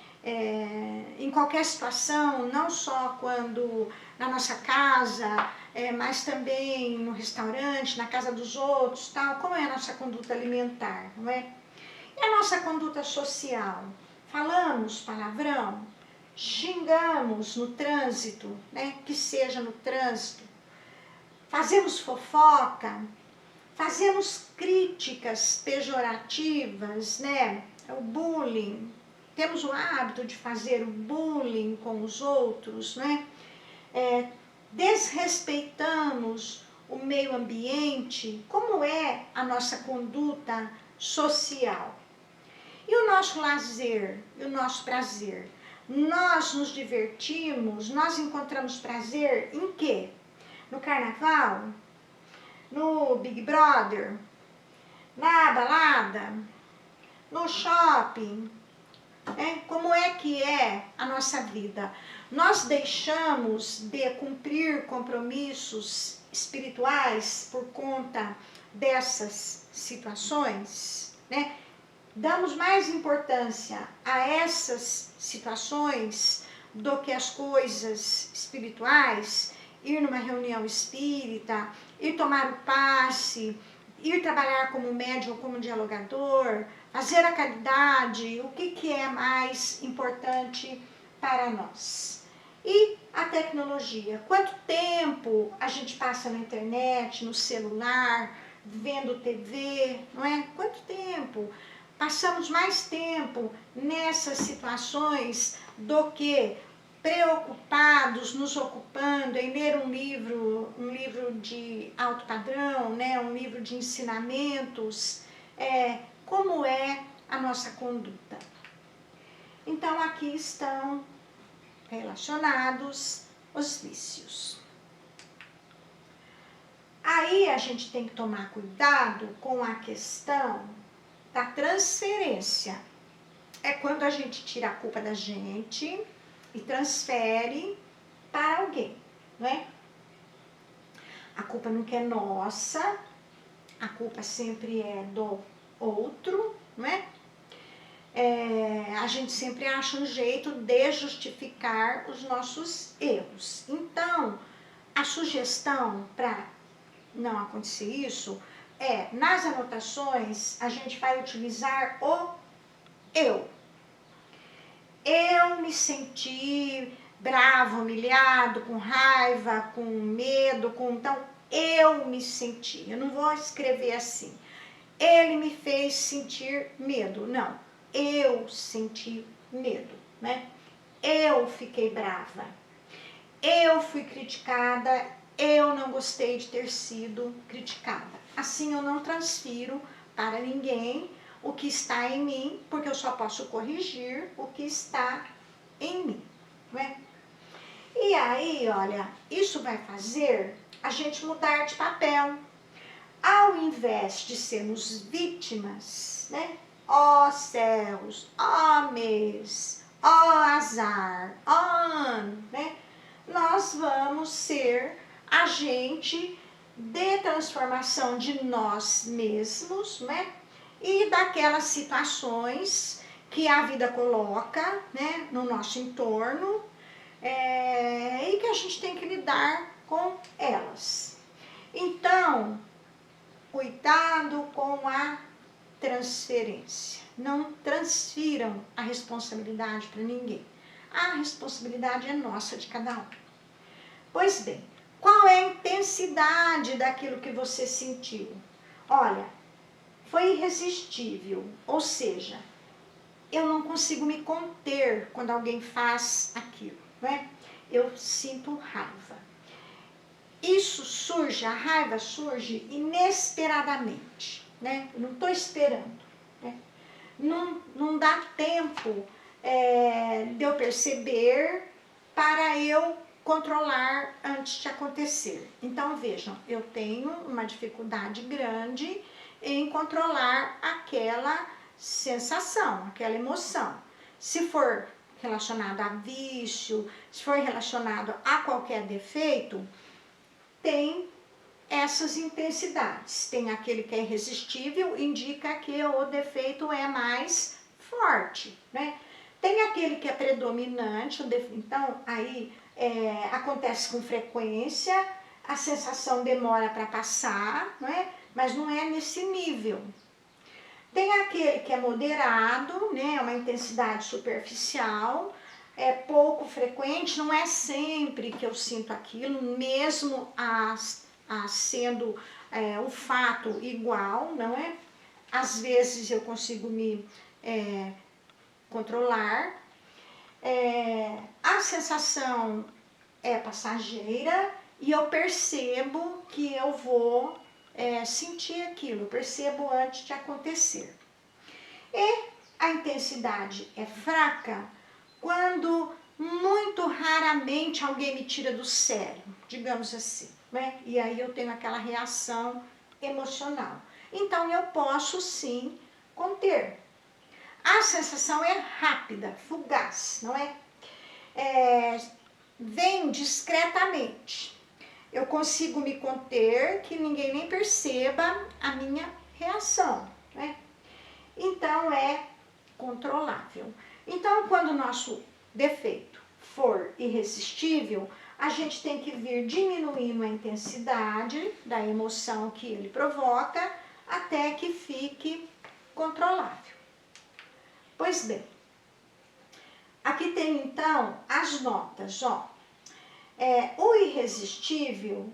em qualquer situação, não só quando na nossa casa, mas também no restaurante, na casa dos outros, tal. Como é a nossa conduta alimentar, não é? E a nossa conduta social? Falamos palavrão? Xingamos no trânsito, né? Que seja no trânsito. Fazemos fofoca? Fazemos críticas pejorativas, né? O bullying. Temos o hábito de fazer o bullying com os outros, né? Desrespeitamos o meio ambiente. Como é a nossa conduta social? E o nosso lazer, e o nosso prazer? Nós nos divertimos, nós encontramos prazer em quê? No carnaval? No Big Brother? Na balada? No shopping? Como é que é a nossa vida? Nós deixamos de cumprir compromissos espirituais por conta dessas situações, né? Damos mais importância a essas situações do que as coisas espirituais. ir numa reunião espírita, ir tomar o passe, ir trabalhar como médium, como dialogador, fazer a caridade, o que é mais importante para nós. E a tecnologia, quanto tempo a gente passa na internet, no celular, vendo TV, não é? Quanto tempo? Passamos mais tempo nessas situações do que preocupados, nos ocupando em ler um livro de alto padrão, né? Um livro de ensinamentos, como é a nossa conduta. Então aqui estão relacionados os vícios. Aí a gente tem que tomar cuidado com a questão da transferência. É quando a gente tira a culpa da gente e transfere para alguém, não é? A culpa nunca é nossa, a culpa sempre é do outro, não é? A gente sempre acha um jeito de justificar os nossos erros. Então, a sugestão para não acontecer isso nas anotações, a gente vai utilizar o eu. Eu me senti bravo, humilhado, com raiva, com medo, então eu me senti. Eu não vou escrever assim. Ele me fez sentir medo. Não, eu senti medo, né? Eu fiquei brava. Eu fui criticada, eu não gostei de ter sido criticada. Assim eu não transfiro para ninguém o que está em mim, porque eu só posso corrigir o que está em mim, não é? E aí, olha, isso vai fazer a gente mudar de papel. Ao invés de sermos vítimas, né? Ó céus, ó mês, ó azar, ó ano, né? Nós vamos ser agente de transformação de nós mesmos, né? E daquelas situações que a vida coloca, né, no nosso entorno, e que a gente tem que lidar com elas. Então, cuidado com a transferência. Não transfiram a responsabilidade para ninguém. A responsabilidade é nossa, de cada um. Pois bem, qual é a intensidade daquilo que você sentiu? Olha, foi irresistível, ou seja, eu não consigo me conter quando alguém faz aquilo, né? Eu sinto raiva. Isso surge, a raiva surge inesperadamente, né? Eu não estou esperando, né? Não dá tempo de eu perceber para eu controlar antes de acontecer. Então, vejam, eu tenho uma dificuldade grande em controlar aquela sensação, aquela emoção. Se for relacionado a vício, se for relacionado a qualquer defeito, tem essas intensidades. Tem aquele que é irresistível, indica que o defeito é mais forte, né? Tem aquele que é predominante, então aí acontece com frequência, a sensação demora para passar, não é? Mas não é nesse nível. Tem aquele que é moderado, né? Uma intensidade superficial, é pouco frequente, não é sempre que eu sinto aquilo, mesmo sendo o fato igual, não é? Às vezes eu consigo me controlar. A sensação é passageira e eu percebo que eu vou sentir aquilo, eu percebo antes de acontecer. E a intensidade é fraca quando muito raramente alguém me tira do sério, digamos assim, né? E aí eu tenho aquela reação emocional. Então eu posso sim conter. A sensação é rápida, fugaz, não é? Vem discretamente. Eu consigo me conter, que ninguém nem perceba a minha reação, né? Então é controlável. Então, quando o nosso defeito for irresistível, a gente tem que vir diminuindo a intensidade da emoção que ele provoca até que fique controlável. Pois bem, aqui tem então as notas, ó. O irresistível,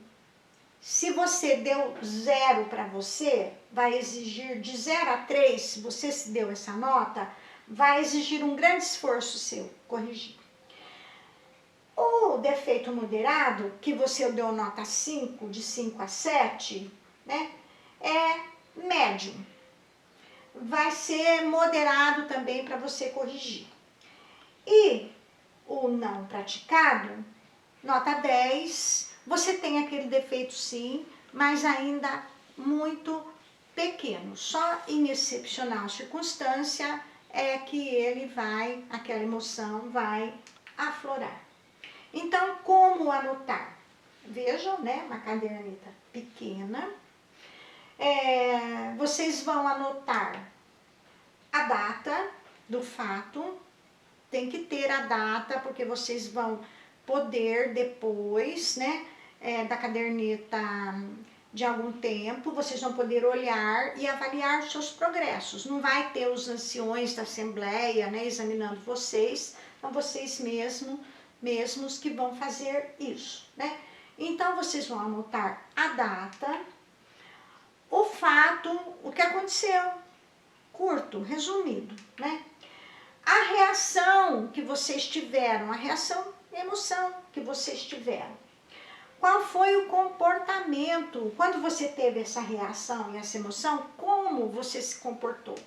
se você deu 0 para você, vai exigir de 0 a 3, se você se deu essa nota, vai exigir um grande esforço seu corrigir. O defeito moderado, que você deu nota 5, de 5 a 7, né, é médio. Vai ser moderado também para você corrigir. E o não praticado, nota 10, você tem aquele defeito sim, mas ainda muito pequeno. Só em excepcional circunstância é que ele vai, aquela emoção vai aflorar. Então, como anotar? Vejam, né, uma caderneta pequena. Vocês vão anotar a data do fato, tem que ter a data, porque vocês vão poder depois, né, da caderneta de algum tempo, vocês vão poder olhar e avaliar os seus progressos. Não vai ter os anciões da Assembleia, né, examinando vocês, são vocês mesmos que vão fazer isso, né? Então, vocês vão anotar a data, o fato, o que aconteceu, curto, resumido, né? A reação que vocês tiveram, a reação e emoção que vocês tiveram. Qual foi o comportamento? Quando você teve essa reação e essa emoção, como você se comportou?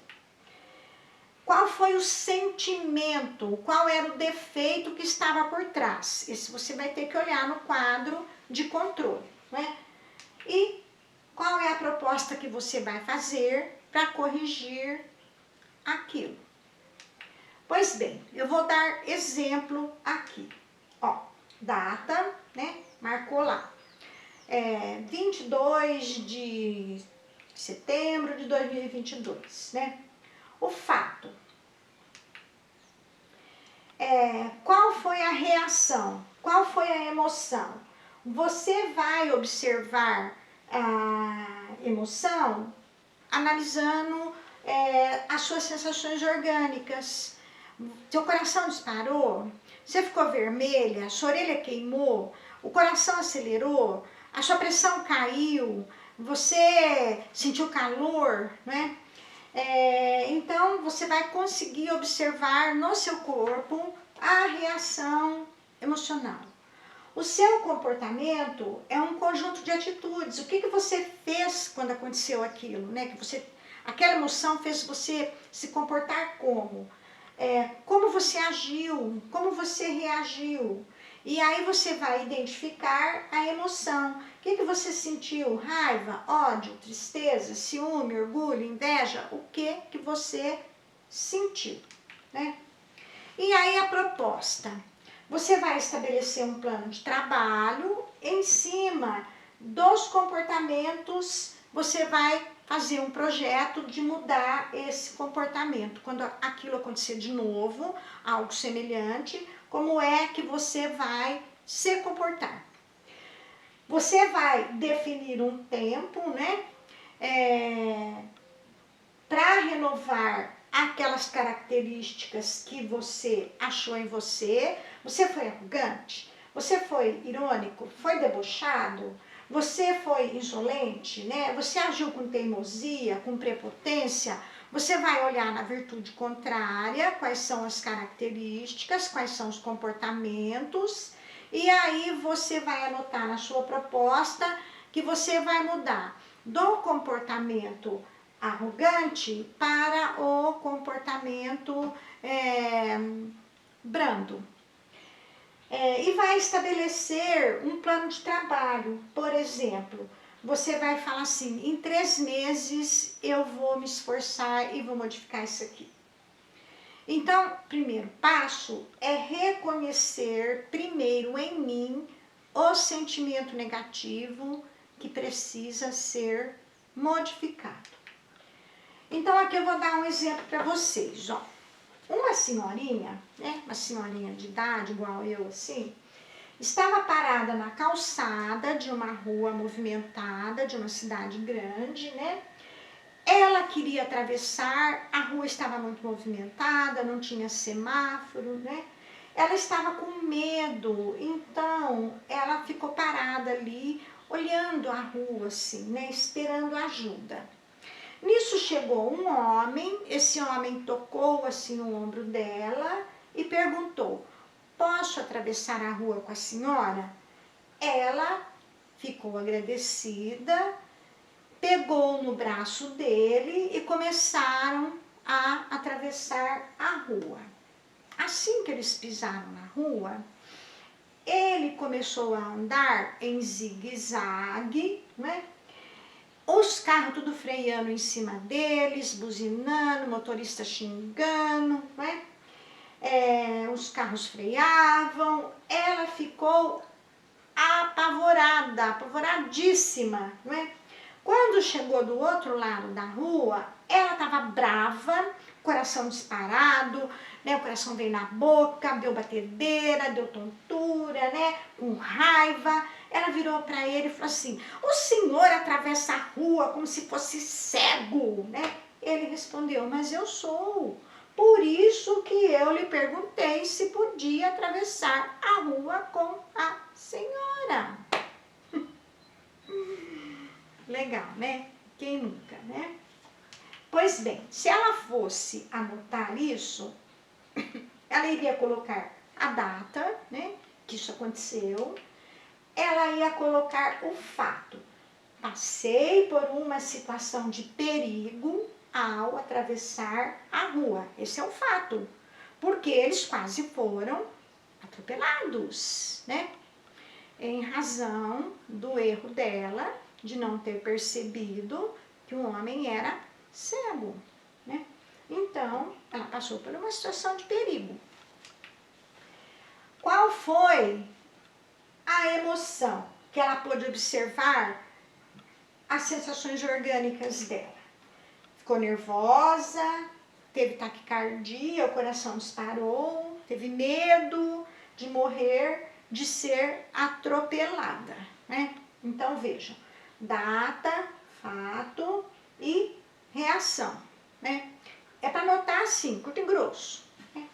Qual foi o sentimento? Qual era o defeito que estava por trás? Esse você vai ter que olhar no quadro de controle, né? E qual é a proposta que você vai fazer para corrigir aquilo? Pois bem, eu vou dar exemplo aqui. Ó, data, né? Marcou lá. 22 de setembro de 2022, né? O fato. Qual foi a reação? Qual foi a emoção? Você vai observar a emoção analisando as suas sensações orgânicas. Seu coração disparou? Você ficou vermelha? Sua orelha queimou? O coração acelerou? A sua pressão caiu? Você sentiu calor, né? Então, você vai conseguir observar no seu corpo a reação emocional. O seu comportamento é um conjunto de atitudes. O que você fez quando aconteceu aquilo, né? Aquela emoção fez você se comportar como? Como você agiu? Como você reagiu? E aí você vai identificar a emoção. O que você sentiu? Raiva, ódio, tristeza, ciúme, orgulho, inveja? O que você sentiu, né? E aí a proposta. Você vai estabelecer um plano de trabalho em cima dos comportamentos. Você vai fazer um projeto de mudar esse comportamento. Quando aquilo acontecer de novo, algo semelhante, como é que você vai se comportar? Você vai definir um tempo, né, para renovar aquelas características que você achou em você. Você foi arrogante? Você foi irônico? Foi debochado? Você foi insolente, né? Você agiu com teimosia, com prepotência? Você vai olhar na virtude contrária, quais são as características, quais são os comportamentos, e aí você vai anotar na sua proposta que você vai mudar do comportamento arrogante para o comportamento brando. E vai estabelecer um plano de trabalho. Por exemplo, você vai falar assim, em 3 meses eu vou me esforçar e vou modificar isso aqui. Então, primeiro passo é reconhecer primeiro em mim o sentimento negativo que precisa ser modificado. Então, aqui eu vou dar um exemplo para vocês, ó. uma senhorinha, né, uma senhorinha de idade, igual eu assim, estava parada na calçada de uma rua movimentada, de uma cidade grande, né? Ela queria atravessar, a rua estava muito movimentada, não tinha semáforo, né? Ela estava com medo, então ela ficou parada ali, olhando a rua assim, né? Esperando ajuda. Nisso chegou um homem, esse homem tocou assim no ombro dela e perguntou: posso atravessar a rua com a senhora? Ela ficou agradecida, pegou no braço dele e começaram a atravessar a rua. Assim que eles pisaram na rua, ele começou a andar em zigue-zague, né? Os carros tudo freando em cima deles, buzinando, o motorista xingando, né? Os carros freavam, ela ficou apavorada, apavoradíssima, né? Quando chegou do outro lado da rua, ela estava brava, coração disparado, né? O coração veio na boca, deu batedeira, deu tontura, né? Com raiva. Ela virou para ele e falou assim: o senhor atravessa a rua como se fosse cego, né? Ele respondeu: mas eu sou. Por isso que eu lhe perguntei se podia atravessar a rua com a senhora. Legal, né? Quem nunca, né? Pois bem, se ela fosse anotar isso, ela iria colocar a data, né? Que isso aconteceu. Ela ia colocar o fato. Passei por uma situação de perigo ao atravessar a rua. Esse é o fato. Porque eles quase foram atropelados, né? Em razão do erro dela de não ter percebido que o homem era cego, né? Então, ela passou por uma situação de perigo. Qual foi a emoção que ela pôde observar? As sensações orgânicas dela. Ficou nervosa, teve taquicardia, o coração disparou, teve medo de morrer, de ser atropelada, né? Então vejam, data, fato e reação, né? É para anotar assim, curto e grosso. Né?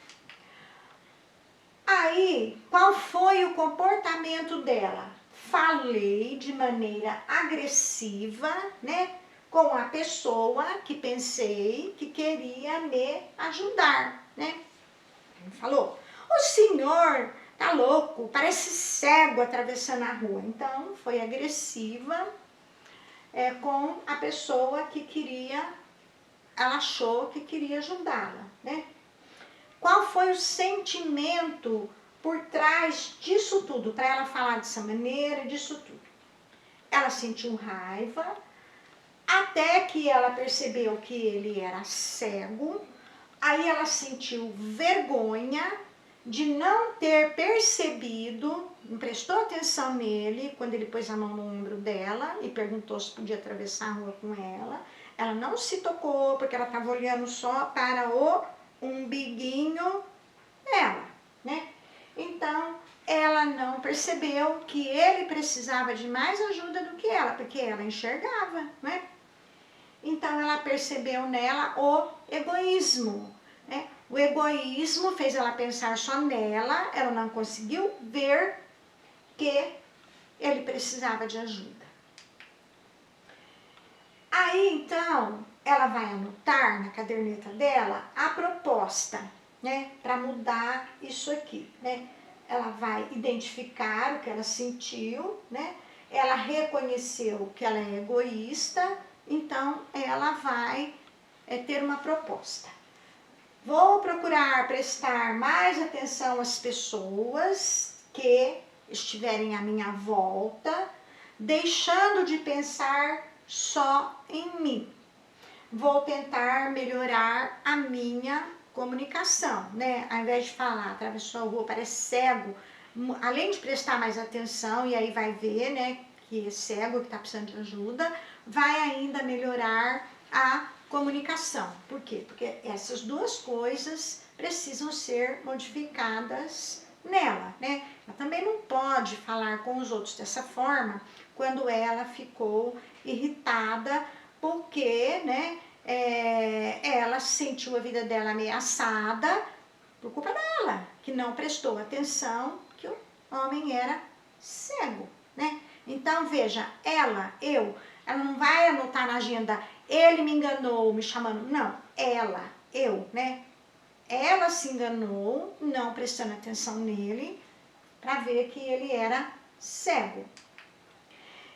Aí, qual foi o comportamento dela? Falei de maneira agressiva, né? Com a pessoa que pensei que queria me ajudar, né? Ele falou: o senhor tá louco, parece cego atravessando a rua. Então, foi agressiva com a pessoa que queria, ela achou que queria ajudá-la, né? Qual foi o sentimento por trás disso tudo, para ela falar dessa maneira, disso tudo? Ela sentiu raiva, até que ela percebeu que ele era cego. Aí ela sentiu vergonha de não ter percebido, não prestou atenção nele quando ele pôs a mão no ombro dela e perguntou se podia atravessar a rua com ela. Ela não se tocou porque ela estava olhando só para o umbiguinho dela, né? Então, ela não percebeu que ele precisava de mais ajuda do que ela, porque ela enxergava, né? Então, ela percebeu nela o egoísmo, né? O egoísmo fez ela pensar só nela, ela não conseguiu ver que ele precisava de ajuda. Aí, então, ela vai anotar na caderneta dela a proposta, né, para mudar isso aqui, né? Ela vai identificar o que ela sentiu, né? Ela reconheceu que ela é egoísta, então ela vai ter uma proposta. Vou procurar prestar mais atenção às pessoas que estiverem à minha volta, deixando de pensar só em mim. Vou tentar melhorar a minha comunicação, né? Ao invés de falar, atravessou a rua, parece cego, além de prestar mais atenção, e aí vai ver, né, que é cego, que está precisando de ajuda, vai ainda melhorar a comunicação. Por quê? Porque essas duas coisas precisam ser modificadas nela, né? Ela também não pode falar com os outros dessa forma quando ela ficou irritada porque, né, ela sentiu a vida dela ameaçada por culpa dela, que não prestou atenção que o homem era cego, né? Então, veja, ela não vai anotar na agenda, ele me enganou, me chamando, não, eu, né? Ela se enganou, não prestando atenção nele, para ver que ele era cego.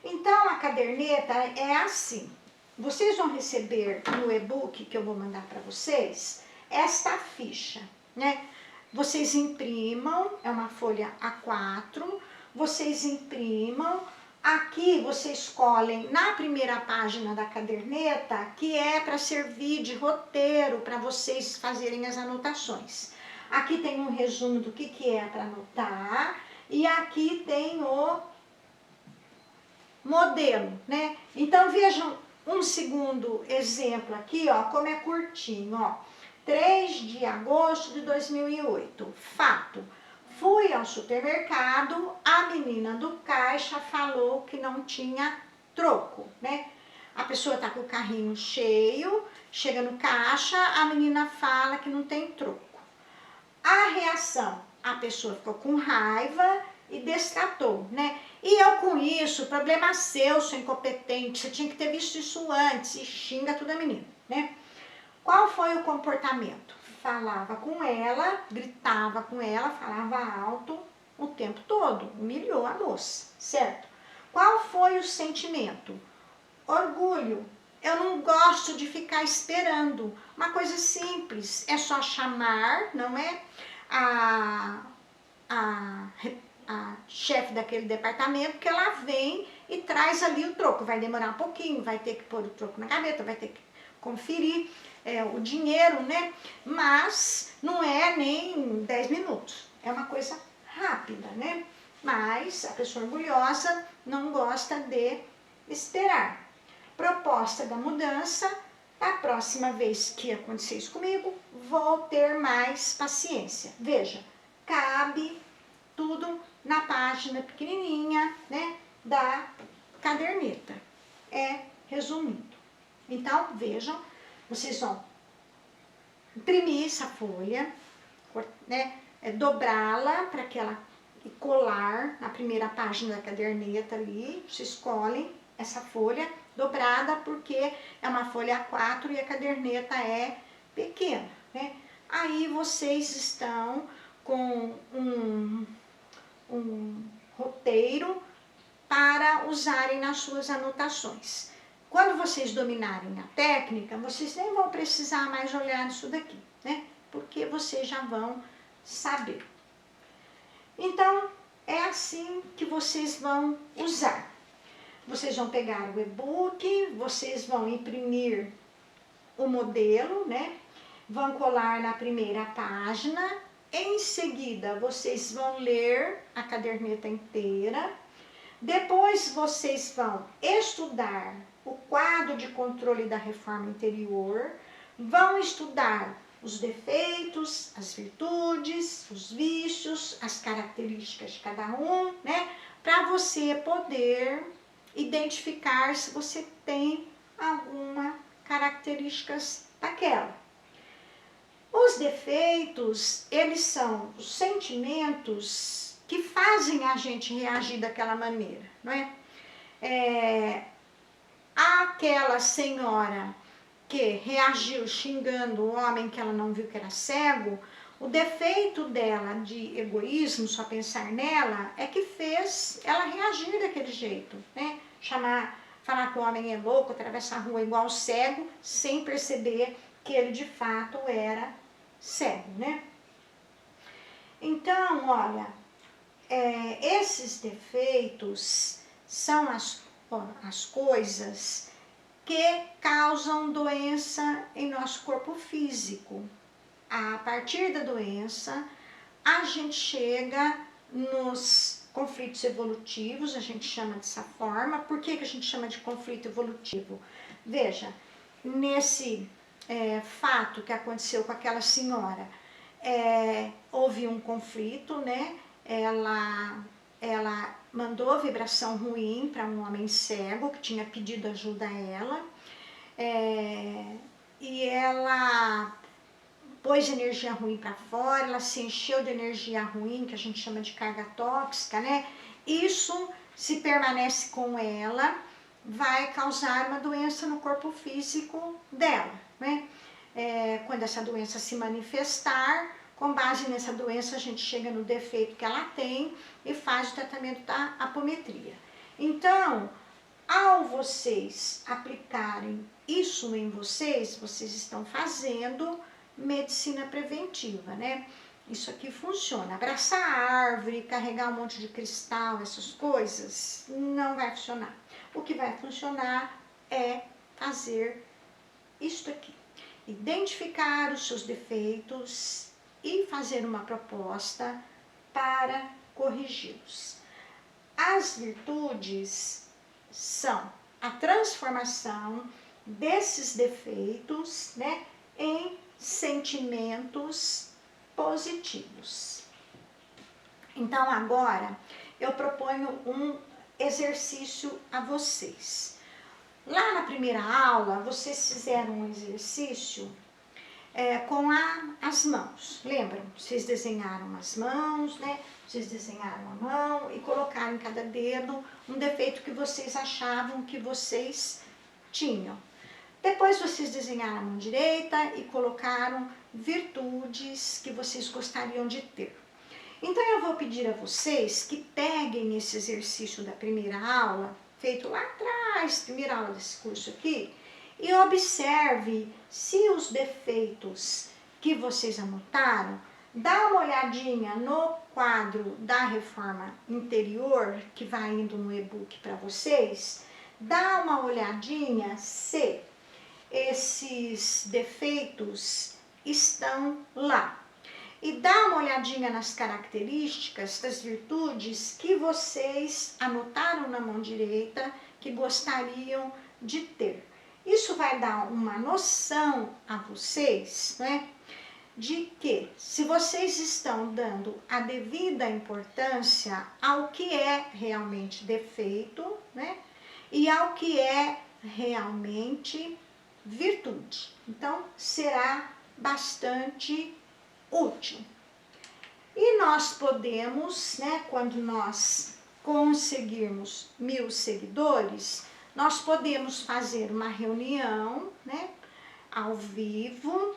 Então, a caderneta é assim. Vocês vão receber no e-book que eu vou mandar para vocês, esta ficha, né? Vocês imprimam, é uma folha A4, vocês imprimam, aqui vocês escolhem na primeira página da caderneta, que é para servir de roteiro para vocês fazerem as anotações. Aqui tem um resumo do que é para anotar e aqui tem o modelo, né? Então vejam um segundo exemplo aqui, ó, como é curtinho, ó. 3 de agosto de 2008, fato. Fui ao supermercado, a menina do caixa falou que não tinha troco, né? A pessoa tá com o carrinho cheio, chega no caixa, a menina fala que não tem troco. A reação, a pessoa ficou com raiva e destratou, né? E eu com isso, problema seu incompetente, você tinha que ter visto isso antes, e xinga toda a menina, né? Qual foi o comportamento? Falava com ela, gritava com ela, falava alto o tempo todo, humilhou a moça, certo? Qual foi o sentimento? Orgulho. Eu não gosto de ficar esperando. Uma coisa simples, é só chamar, não é? A chefe daquele departamento, que ela vem e traz ali o troco. Vai demorar um pouquinho, vai ter que pôr o troco na gaveta, vai ter que conferir o dinheiro, né? Mas não é nem 10 minutos, é uma coisa rápida, né? Mas a pessoa orgulhosa não gosta de esperar. Proposta da mudança: a próxima vez que acontecer isso comigo, vou ter mais paciência. Veja, cabe tudo na página pequenininha, né, da caderneta. Resumindo. Então, vejam, vocês vão imprimir essa folha, né, dobrá-la para que ela colar na primeira página da caderneta ali. Vocês escolhem essa folha dobrada porque é uma folha A4 e a caderneta é pequena, né? Aí vocês estão com um roteiro para usarem nas suas anotações. Quando vocês dominarem a técnica, vocês nem vão precisar mais olhar nisso daqui, né? Porque vocês já vão saber. Então, é assim que vocês vão usar. Vocês vão pegar o e-book, vocês vão imprimir o modelo, né? Vão colar na primeira página. Em seguida, vocês vão ler a caderneta inteira. Depois, vocês vão estudar o quadro de controle da reforma interior, vão estudar os defeitos, as virtudes, os vícios, as características de cada um, né? Para você poder identificar se você tem alguma características daquela. Os defeitos, eles são os sentimentos que fazem a gente reagir daquela maneira, não é? Aquela senhora que reagiu xingando o homem que ela não viu que era cego, o defeito dela de egoísmo, só pensar nela, é que fez ela reagir daquele jeito, né? Falar que o homem é louco, atravessar a rua igual cego, sem perceber que ele de fato era cego, né? Então, olha, esses defeitos são as coisas que causam doença em nosso corpo físico. A partir da doença, a gente chega nos conflitos evolutivos, a gente chama dessa forma. Por que a gente chama de conflito evolutivo? Veja, nesse fato que aconteceu com aquela senhora, houve um conflito, né? Ela mandou vibração ruim para um homem cego que tinha pedido ajuda a ela, e ela pôs energia ruim para fora, ela se encheu de energia ruim, que a gente chama de carga tóxica, né? Isso, se permanece com ela, vai causar uma doença no corpo físico dela, né? Quando essa doença se manifestar, com base nessa doença a gente chega no defeito que ela tem e faz o tratamento da apometria. Então, ao vocês aplicarem isso em vocês, vocês estão fazendo medicina preventiva, né? Isso aqui funciona. Abraçar a árvore, carregar um monte de cristal, essas coisas, não vai funcionar. O que vai funcionar é fazer isto aqui. Identificar os seus defeitos e fazer uma proposta para corrigi-los. As virtudes são a transformação desses defeitos, né, em sentimentos positivos. Então agora eu proponho um exercício a vocês. Lá na primeira aula vocês fizeram um exercício com as mãos, lembram? Vocês desenharam as mãos, né? Vocês desenharam a mão e colocaram em cada dedo um defeito que vocês achavam que vocês tinham. Depois vocês desenharam a mão direita e colocaram virtudes que vocês gostariam de ter. Então eu vou pedir a vocês que peguem esse exercício da primeira aula, feito lá atrás, primeira aula desse curso aqui, e observe se os defeitos que vocês anotaram, dá uma olhadinha no quadro da reforma interior, que vai indo no e-book para vocês, dá uma olhadinha se esses defeitos estão lá. E dá uma olhadinha nas características das virtudes que vocês anotaram na mão direita que gostariam de ter. Isso vai dar uma noção a vocês, né, de que se vocês estão dando a devida importância ao que é realmente defeito, né, e ao que é realmente virtude. Então, será bastante útil. E nós podemos, né, quando nós conseguirmos 1000 seguidores, nós podemos fazer uma reunião, né, ao vivo,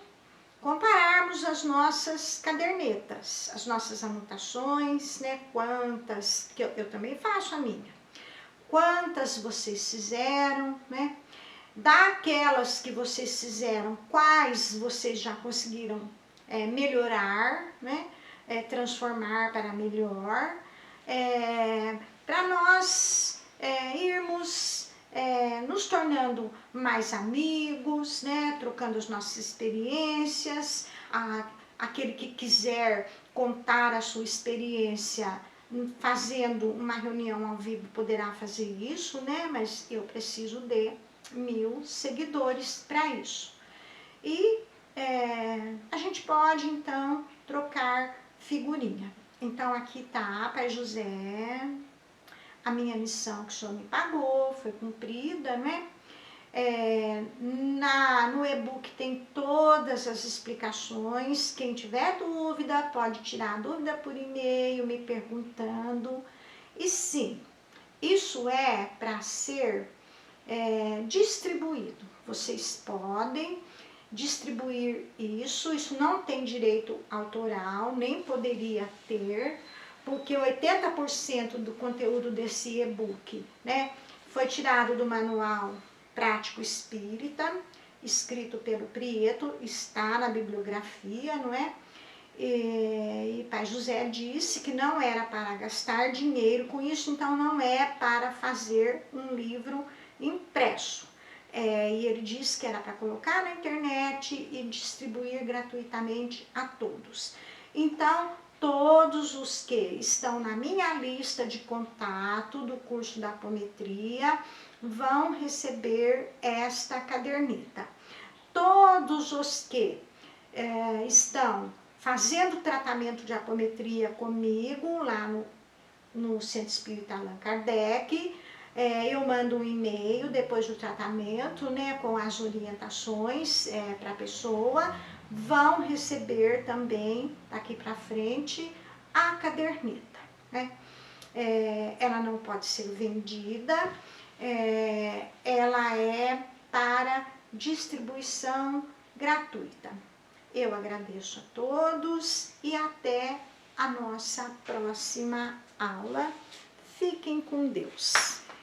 compararmos as nossas cadernetas, as nossas anotações, né, quantas, que eu também faço a minha, quantas vocês fizeram, né, daquelas que vocês fizeram, quais vocês já conseguiram melhorar, né, transformar para melhor, para nós irmos nos tornando mais amigos, né, trocando as nossas experiências. Aquele que quiser contar a sua experiência fazendo uma reunião ao vivo poderá fazer isso, né, mas eu preciso de 1000 seguidores para isso. E a gente pode então trocar figurinha. Então aqui tá, Pai José, a minha missão que o Senhor me pagou, foi cumprida, né? No e-book tem todas as explicações. Quem tiver dúvida pode tirar a dúvida por e-mail, me perguntando. E sim, isso é para ser distribuído. Vocês podem distribuir isso não tem direito autoral, nem poderia ter, porque 80% do conteúdo desse e-book, né, foi tirado do Manual Prático Espírita, escrito pelo Prieto, está na bibliografia, não é? E Pai José disse que não era para gastar dinheiro com isso, então não é para fazer um livro impresso. E ele disse que era para colocar na internet e distribuir gratuitamente a todos. Então, todos os que estão na minha lista de contato do curso da apometria vão receber esta caderneta. Todos os que estão fazendo tratamento de apometria comigo lá no Centro Espírita Allan Kardec, eu mando um e-mail depois do tratamento, né, com as orientações para a pessoa, vão receber também, daqui para frente, a caderneta, né? Ela não pode ser vendida, ela é para distribuição gratuita. Eu agradeço a todos e até a nossa próxima aula. Fiquem com Deus.